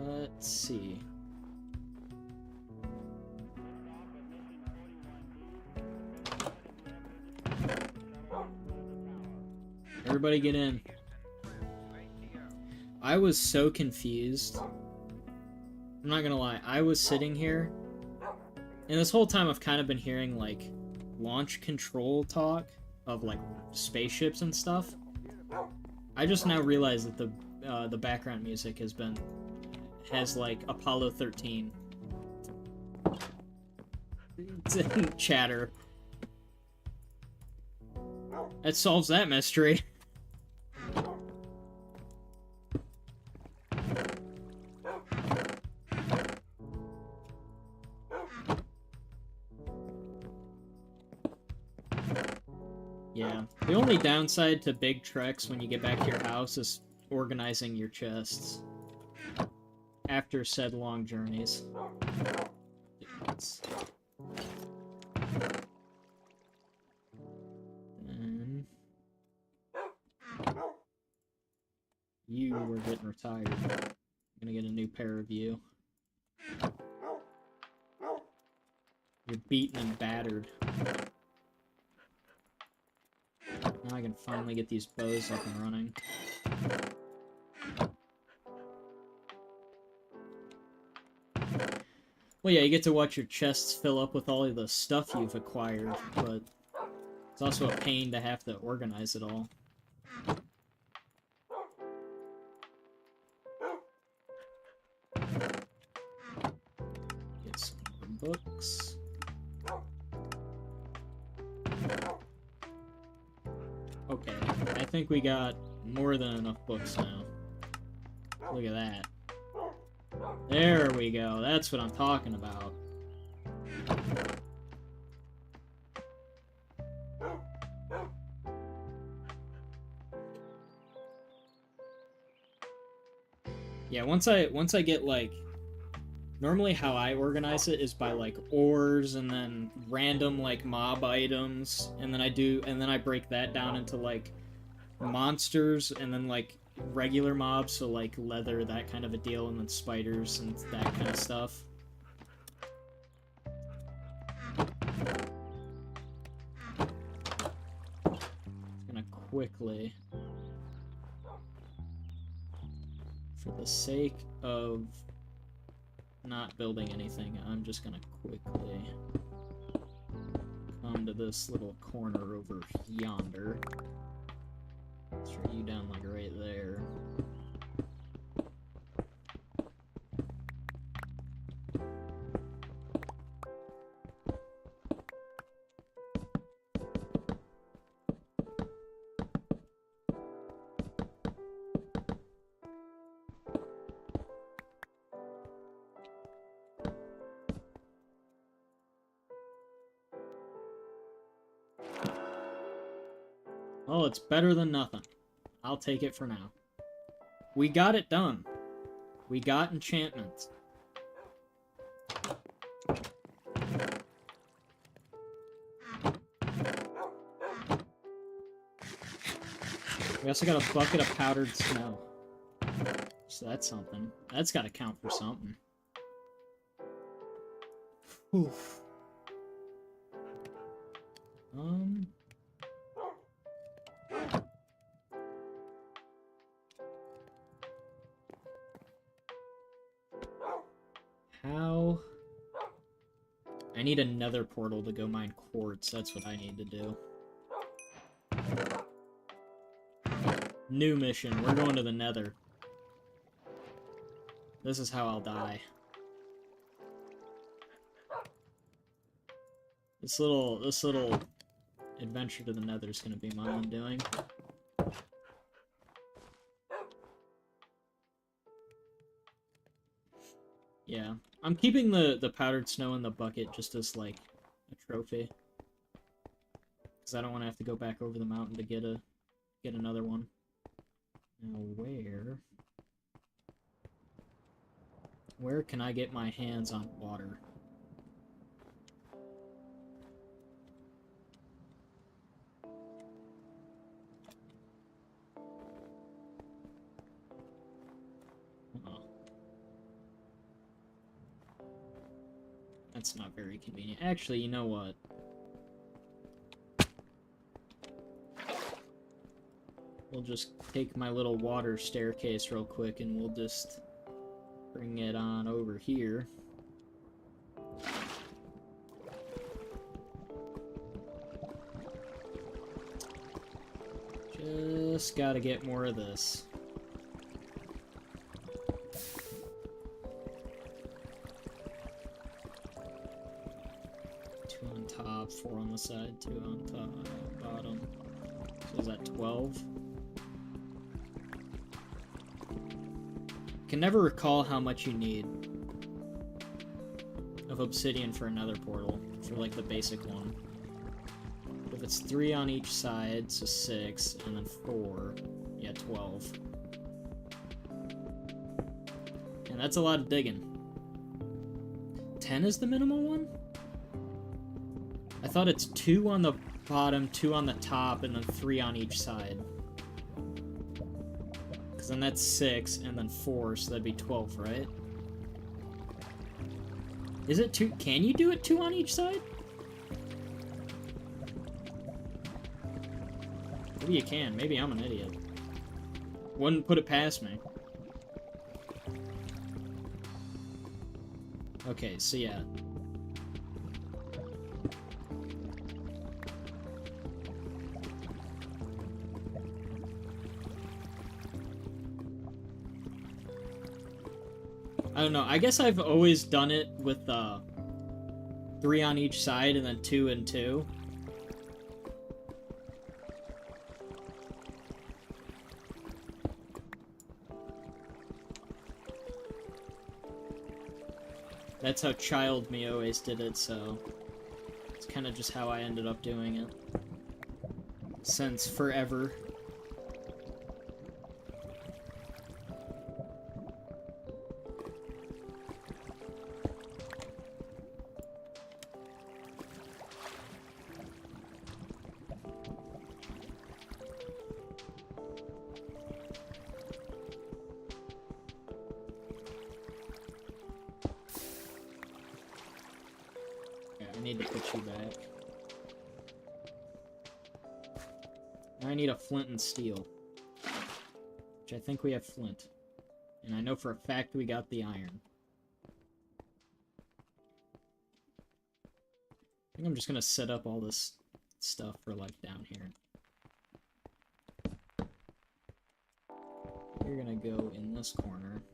Let's see. Everybody get in. I was so confused. I'm not gonna lie, I was sitting here, and this whole time I've kind of been hearing, like, launch control talk of, like, spaceships and stuff. I just now realized that the background music has, like, Apollo 13. Chatter. That solves that mystery. Yeah. The only downside to big treks when you get back to your house is organizing your chests after said long journeys. And you were getting retired. I'm gonna get a new pair of you. You're beaten and battered. Now I can finally get these bows up and running. Well, yeah, you get to watch your chests fill up with all of the stuff you've acquired, but it's also a pain to have to organize it all. Get some more books. Okay, I think we got more than enough books now. Look at that. There we go, that's what I'm talking about. Yeah, once I get, like, normally how I organize it is by, like, ores and then random, like, mob items, and then I break that down into, like, monsters and then, like, regular mobs, so, like, leather, that kind of a deal, and then spiders and that kind of stuff. Gonna quickly, for the sake of not building anything, I'm just gonna quickly come to this little corner over yonder. Throw you down, like, right there. Well, it's better than nothing. I'll take it for now. We got it done. We got enchantments. We also got a bucket of powdered snow. So that's something. That's gotta count for something. Oof. How? I need another portal to go mine quartz. That's what I need to do. New mission. We're going to the Nether. This is how I'll die. This little adventure to the Nether is going to be my undoing. Yeah, I'm keeping the powdered snow in the bucket just as, like, a trophy. Because I don't want to have to go back over the mountain to get another one. Now, where can I get my hands on water? That's not very convenient. Actually, you know what? We'll just take my little water staircase real quick and we'll just bring it on over here. Just gotta get more of this. 2 on top, 4 on the side, 2 on top, bottom. So is that 12? Can never recall how much you need of obsidian for another portal, for like the basic one. If it's 3 on each side, so 6, and then 4, yeah, 12. And that's a lot of digging. 10 is the minimum one? I thought it's 2 on the bottom, 2 on the top, and then 3 on each side. Because then that's 6, and then 4, so that'd be 12, right? Is it 2? Can you do it 2 on each side? Maybe you can. Maybe I'm an idiot. Wouldn't put it past me. Okay, so yeah. I don't know. I guess I've always done it with 3 on each side and then 2 and 2. That's how child me always did it, so it's kind of just how I ended up doing it since forever. I need to put you back. Now I need a flint and steel. Which I think we have flint. And I know for a fact we got the iron. I think I'm just gonna set up all this stuff for, like, down here. You're gonna go in this corner.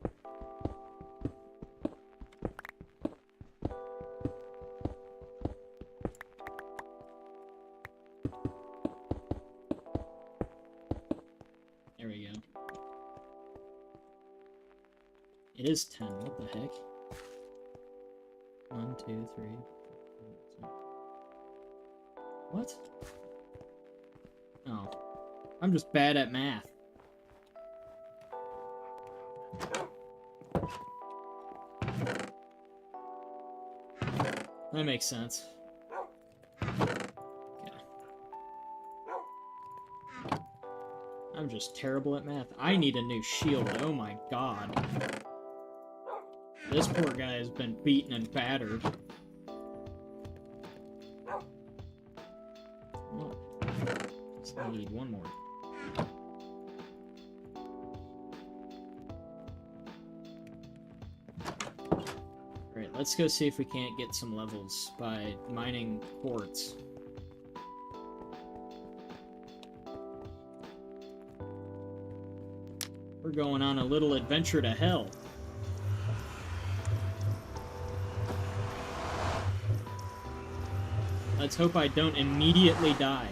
There we go. It is 10. What the heck? 1, 2, 3. What? Oh. I'm just bad at math. That makes sense. I'm just terrible at math. I need a new shield. Oh my god. This poor guy has been beaten and battered. Oh. So I need one more. Alright, let's go see if we can't get some levels by mining quartz. We're going on a little adventure to hell. Let's hope I don't immediately die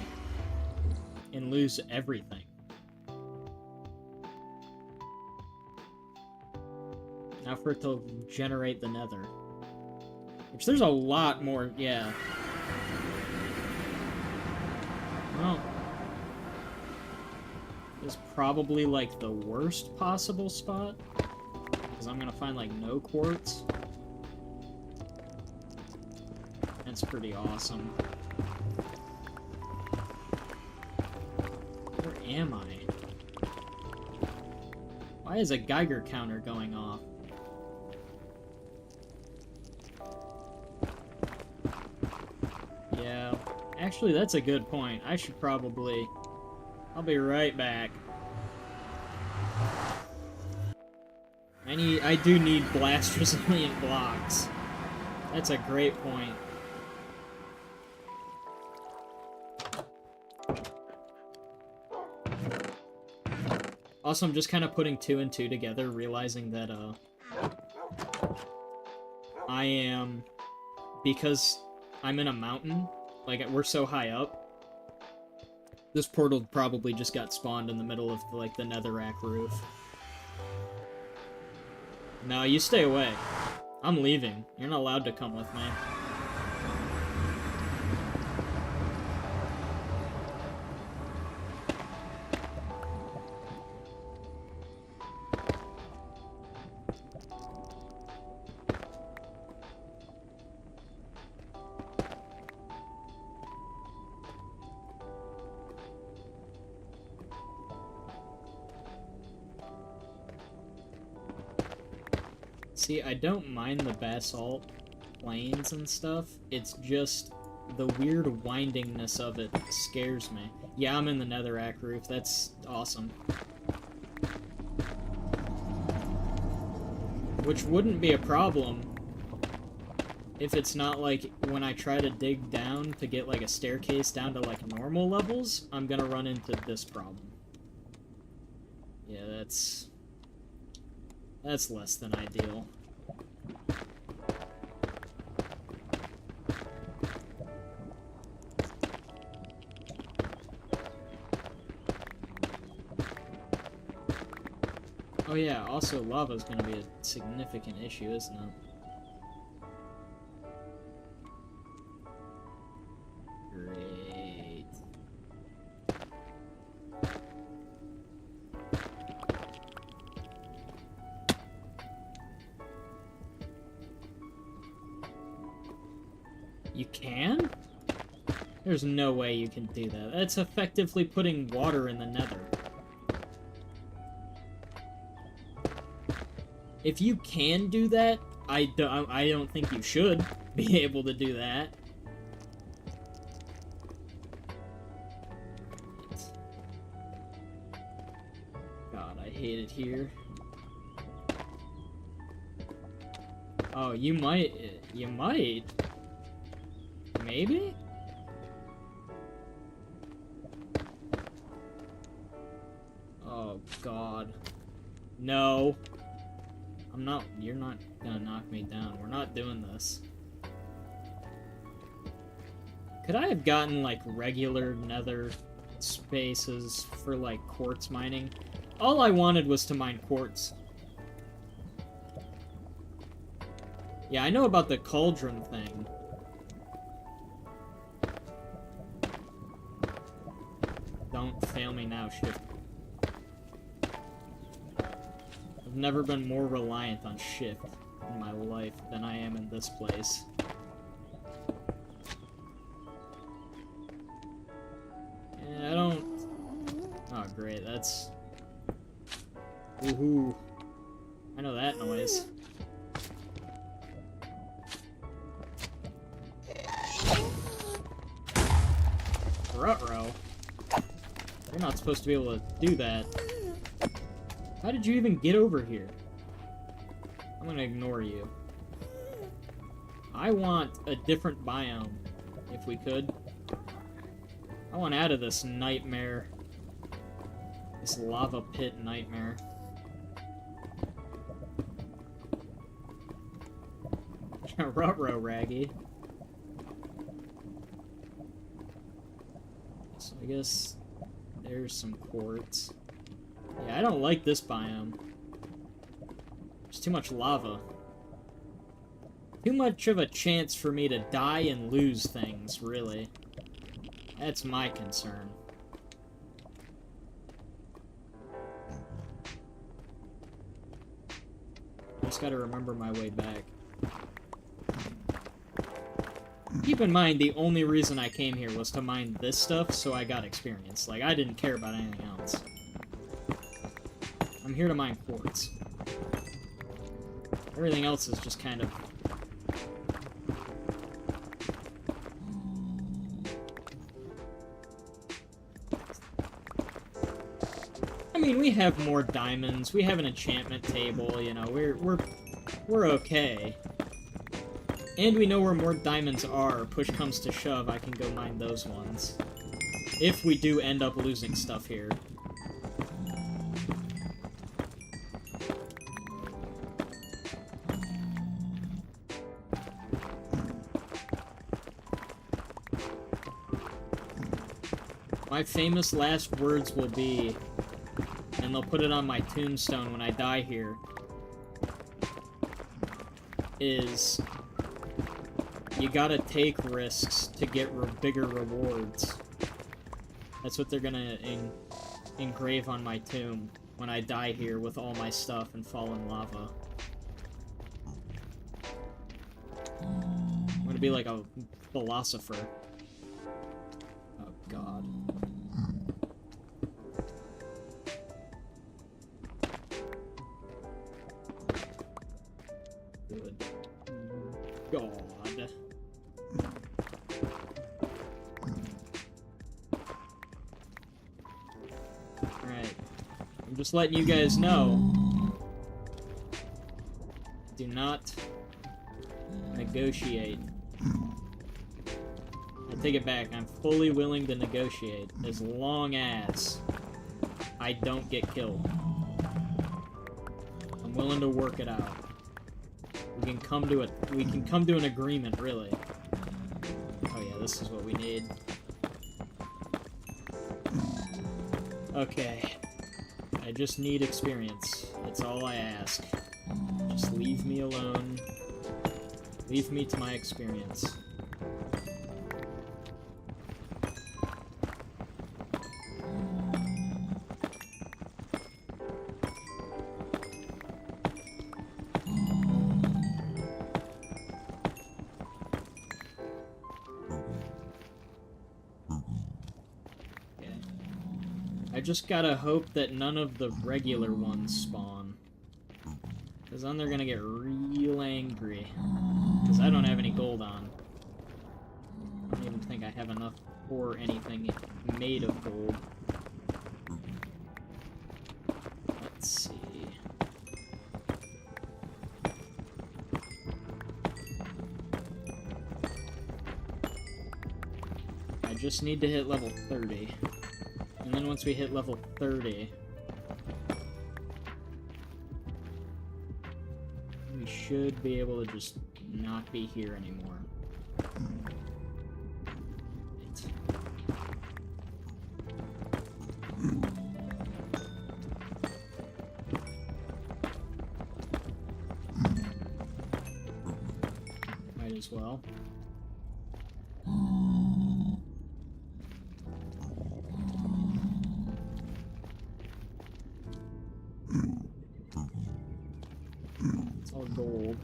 and lose everything. Now for it to generate the nether. Which there's a lot more, yeah. Well, this is probably like the worst possible spot. Because I'm gonna find like no quartz. That's pretty awesome. Where am I? Why is a Geiger counter going off? Yeah, actually that's a good point. I should probably... I'll be right back. I do need blast resilient blocks. That's a great point. Also, I'm just kind of putting 2 and 2 together, realizing that, I am... Because I'm in a mountain, like, we're so high up, this portal probably just got spawned in the middle of, like, the netherrack roof. No, you stay away. I'm leaving. You're not allowed to come with me. See, I don't mind the basalt plains and stuff. It's just the weird windingness of it scares me. Yeah, I'm in the netherrack roof. That's awesome. Which wouldn't be a problem if it's not like when I try to dig down to get like a staircase down to like normal levels, I'm gonna run into this problem. Yeah, that's less than ideal. Oh yeah, also lava's gonna be a significant issue, isn't it? Great. You can? There's no way you can do that. That's effectively putting water in the nether. If you can do that, I don't think you should be able to do that. God, I hate it here. Oh, you might. Maybe? Oh, God. No. You're not gonna knock me down. We're not doing this. Could I have gotten, like, regular nether spaces for, like, quartz mining? All I wanted was to mine quartz. Yeah, I know about the cauldron thing. Don't fail me now, shift. I've never been more reliant on shift in my life than I am in this place. Yeah, I don't... Oh, great, that's... Woohoo. I know that noise. Ruh-roh. You're not supposed to be able to do that. How did you even get over here? I'm gonna ignore you. I want a different biome, if we could. I want out of this nightmare. This lava pit nightmare. Ruh-roh, Raggy. So I guess there's some quartz. Yeah, I don't like this biome. There's too much lava. Too much of a chance for me to die and lose things, really. That's my concern. Just gotta remember my way back. Keep in mind, the only reason I came here was to mine this stuff, so I got experience. Like, I didn't care about anything else. I'm here to mine quartz. Everything else is just kind of... I mean, we have more diamonds, we have an enchantment table, you know, we're okay. And we know where more diamonds are. Push comes to shove, I can go mine those ones. If we do end up losing stuff here. My famous last words will be, and they'll put it on my tombstone when I die here, is... You gotta take risks to get bigger rewards. That's what they're gonna engrave on my tomb when I die here with all my stuff and fall in lava. I'm gonna be like a philosopher. Oh god. Good god. Just letting you guys know, do not negotiate. I take it back, I'm fully willing to negotiate, as long as I don't get killed. I'm willing to work it out. We can come to an agreement, really. Oh yeah, this is what we need. Okay. I just need experience. That's all I ask. Just leave me alone. Leave me to my experience. I just gotta hope that none of the regular ones spawn. Because then they're gonna get real angry. Because I don't have any gold on. I don't even think I have enough for anything made of gold. Let's see. I just need to hit level 30. And then once we hit level 30, we should be able to just not be here anymore. Might as well. It's all gold.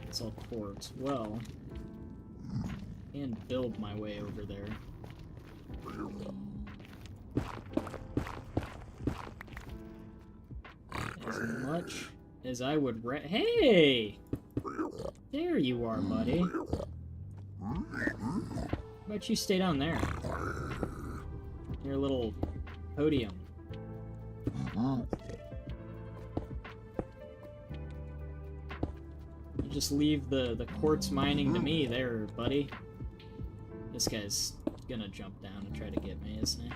It's all quartz. Well, and build my way over there. As much as I would Hey! There you are, buddy. How about you stay down there? Your little podium. You just leave the quartz mining to me there, buddy. This guy's gonna jump down and try to get me, isn't he?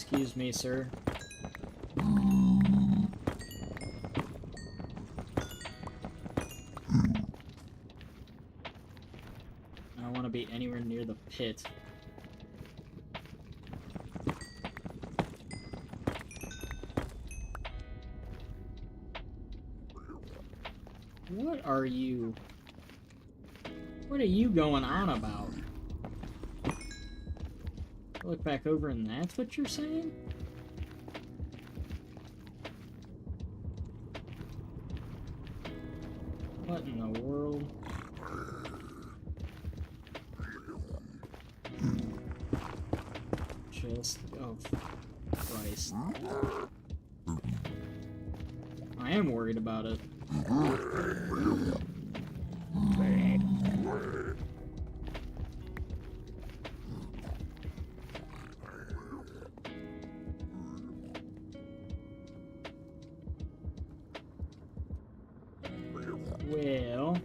Excuse me, sir. I don't want to be anywhere near the pit. What are you going on about? Look back over and that's what you're saying? What in the world? Just... oh, Christ. I am worried about it. Well,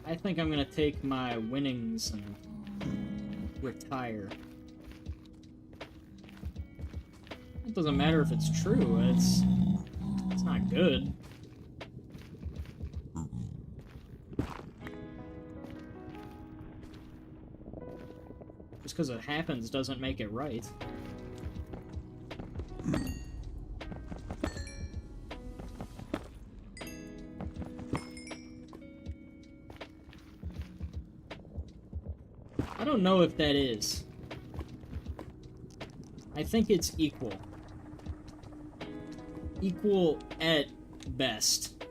I think I'm gonna take my winnings and retire. It doesn't matter if it's true, it's not good. Just because it happens doesn't make it right. I don't know if that is. I think it's equal. Equal at best.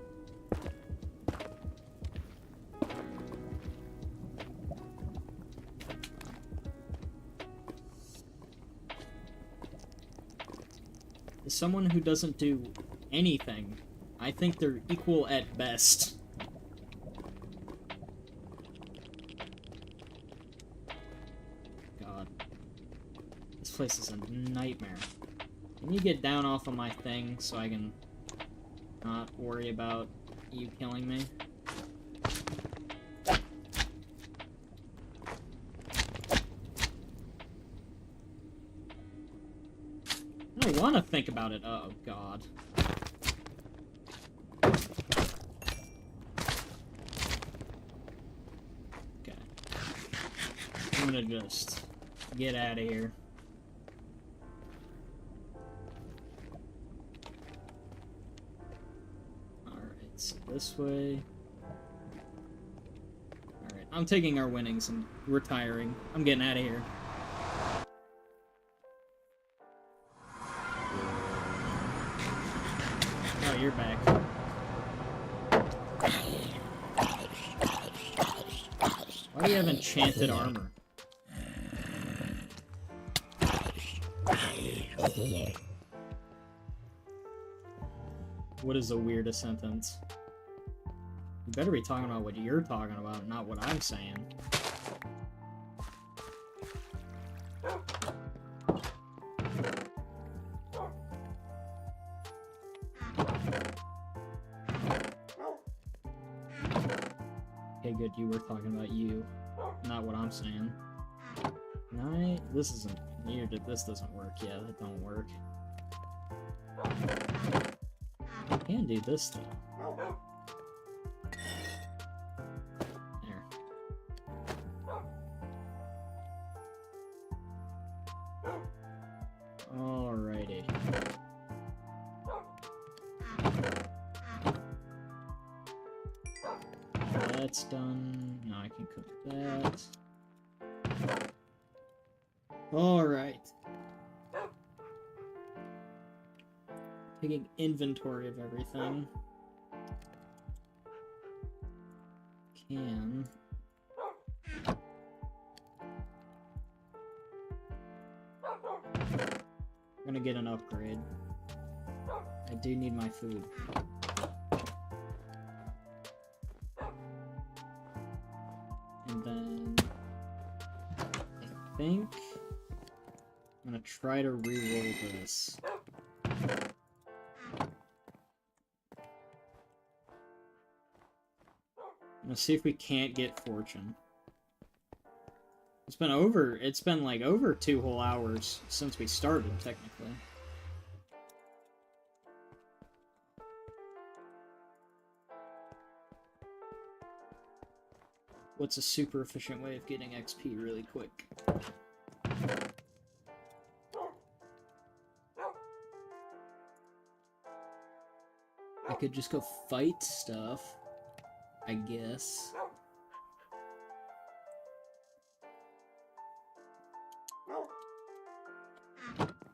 As someone who doesn't do anything, I think they're equal at best. God. This place is a nightmare. Can you get down off of my thing so I can not worry about you killing me? I don't want to think about it. Oh, God. Okay. I'm gonna just get out of here. So this way. Alright, I'm taking our winnings and retiring. I'm getting out of here. Oh, you're back. Why do you have enchanted armor? What is the weirdest sentence? You better be talking about what you're talking about, not what I'm saying. Okay, good, you were talking about you, not what I'm saying. This isn't weird. This doesn't work. Yeah, that don't work. I can do this though. There. Alrighty. That's done. Now I can cook that. Alright. Taking inventory of everything. Can. I'm gonna get an upgrade. I do need my food. And then I think I'm gonna try to re-roll this. I'm gonna see if we can't get fortune. It's been like over 2 whole hours since we started, technically. What's a super efficient way of getting XP really quick? I could just go fight stuff, I guess.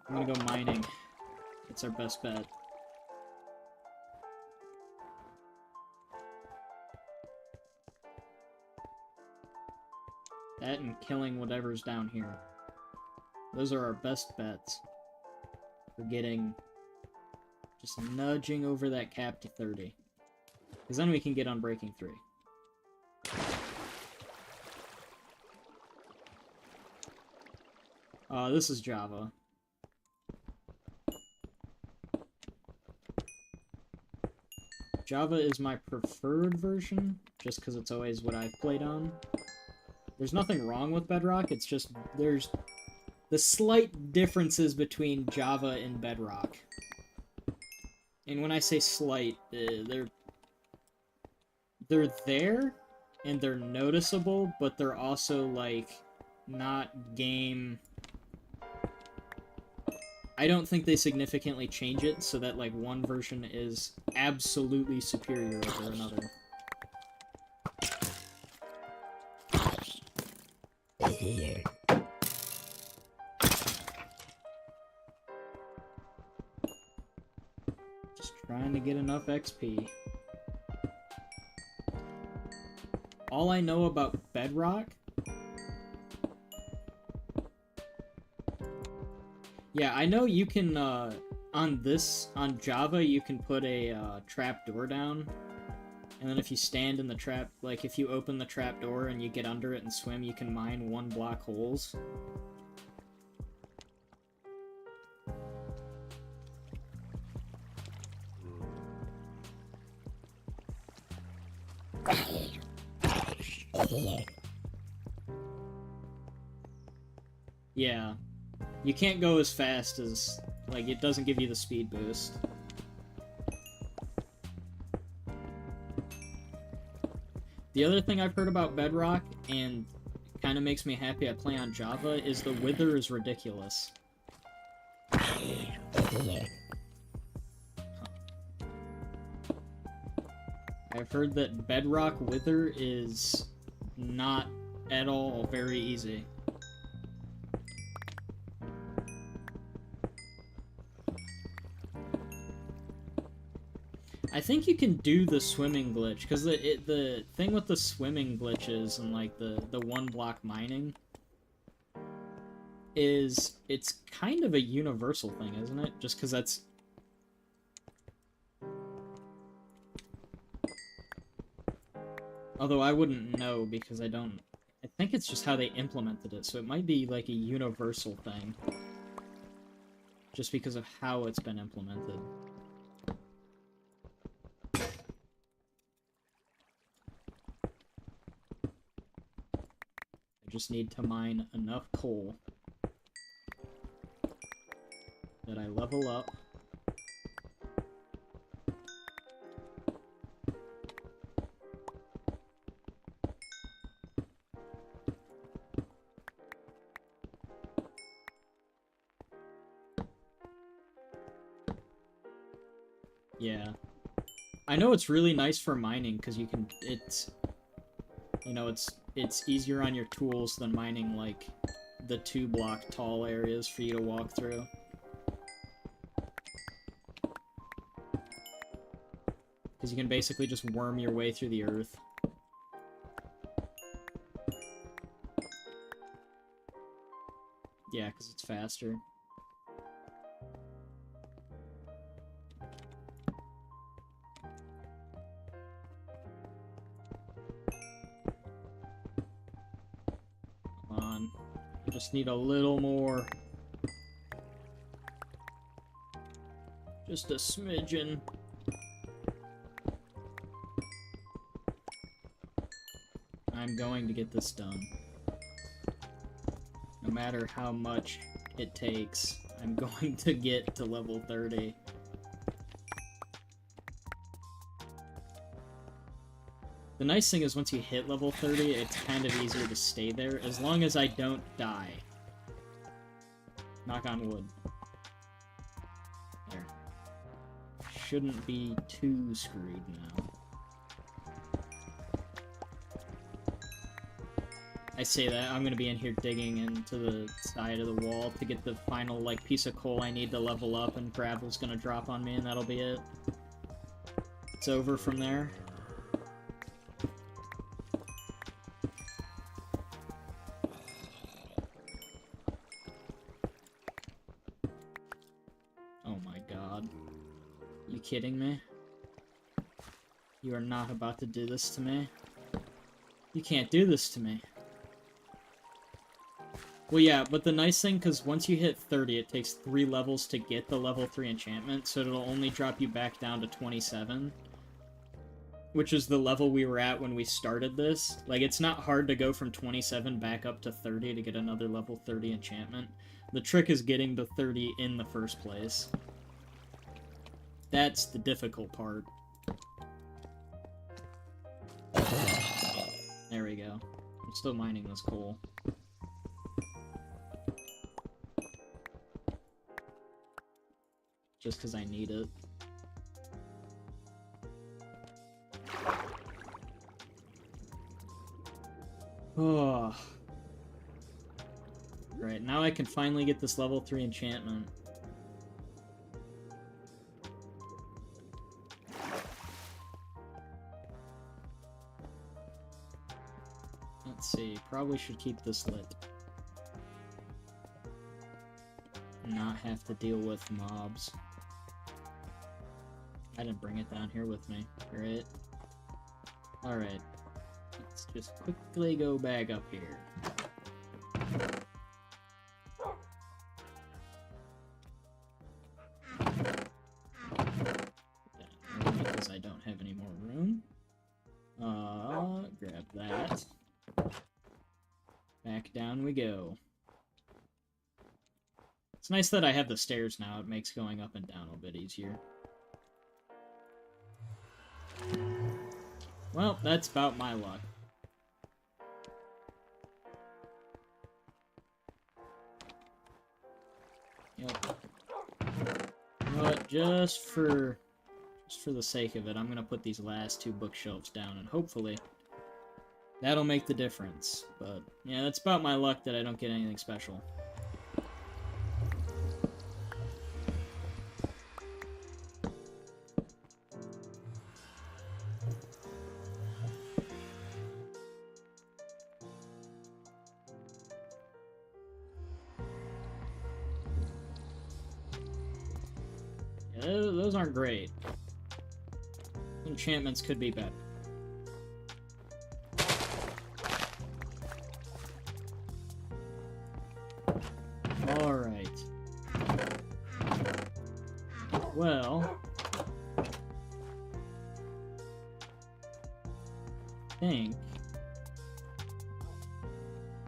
I'm gonna go mining. It's our best bet. That and killing whatever's down here. Those are our best bets. For getting... just nudging over that cap to 30. Because then we can get Unbreaking 3. This is Java. Java is my preferred version, just because it's always what I've played on. There's nothing wrong with Bedrock, it's just there's the slight differences between Java and Bedrock. And when I say slight, they're there, and they're noticeable, but they're also, like, not game... I don't think they significantly change it so that, like, one version is absolutely superior over another. Just trying to get enough XP. All I know about Bedrock... Yeah, I know you can, on Java, you can put a, trap door down, and then if you stand in the trap, like, if you open the trap door and you get under it and swim, you can mine 1 block holes. Yeah. You can't go as fast as... like, it doesn't give you the speed boost. The other thing I've heard about Bedrock, and kind of makes me happy I play on Java, is the wither is ridiculous. I've heard that Bedrock wither is not at all very easy. I think you can do the swimming glitch, because the thing with the swimming glitches and, like, the 1 block mining is it's kind of a universal thing, isn't it? Just because that's... Although I wouldn't know, because I don't... I think it's just how they implemented it, so it might be, like, a universal thing. Just because of how it's been implemented. I just need to mine enough coal that I level up. Yeah. I know it's really nice for mining, because you can, it's, you know, it's easier on your tools than mining, like, the 2 block tall areas for you to walk through. Because you can basically just worm your way through the earth. Yeah, because it's faster. Just need a little more. Just a smidgen. I'm going to get this done. No matter how much it takes, I'm going to get to level 30. The nice thing is once you hit level 30, it's kind of easier to stay there, as long as I don't die. Knock on wood. There. Shouldn't be too screwed now. I say that, I'm gonna be in here digging into the side of the wall to get the final, like, piece of coal I need to level up, and gravel's gonna drop on me, and that'll be it. It's over from there. Oh my god. You kidding me? You are not about to do this to me? You can't do this to me. Well, yeah, but the nice thing, because once you hit 30, it takes 3 levels to get the level 3 enchantment, so it'll only drop you back down to 27. Which is the level we were at when we started this. Like, it's not hard to go from 27 back up to 30 to get another level 30 enchantment. The trick is getting to 30 in the first place. That's the difficult part. There we go. I'm still mining this coal. Just because I need it. Oh. Right, now I can finally get this level 3 enchantment. Let's see, probably should keep this lit. Not have to deal with mobs. I didn't bring it down here with me, right? Alright. Let's just quickly go back up here. Because I don't have any more room. Grab that. Back down we go. It's nice that I have the stairs now. It makes going up and down a bit easier. Well, that's about my luck. Yep. But just for the sake of it, I'm gonna put these last 2 bookshelves down, and hopefully that'll make the difference. But yeah, that's about my luck that I don't get anything special. Those aren't great. Enchantments could be better. Alright. Well, I think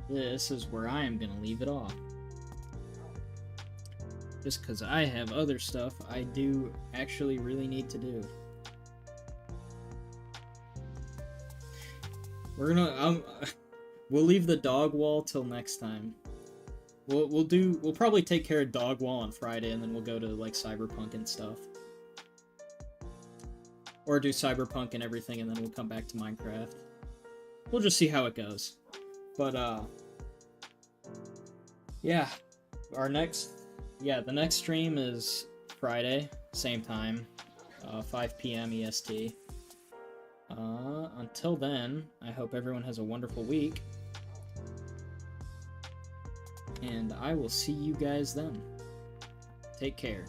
this is where I am going to leave it off. Just because I have other stuff I do actually really need to do. We're gonna, we'll leave the dog wall till next time. We'll probably take care of dog wall on Friday, and then we'll go to, like, Cyberpunk and stuff. Or do Cyberpunk and everything, and then we'll come back to Minecraft. We'll just see how it goes. But, yeah. The next stream is Friday, same time, 5 p.m. EST. Until then, I hope everyone has a wonderful week. And I will see you guys then. Take care.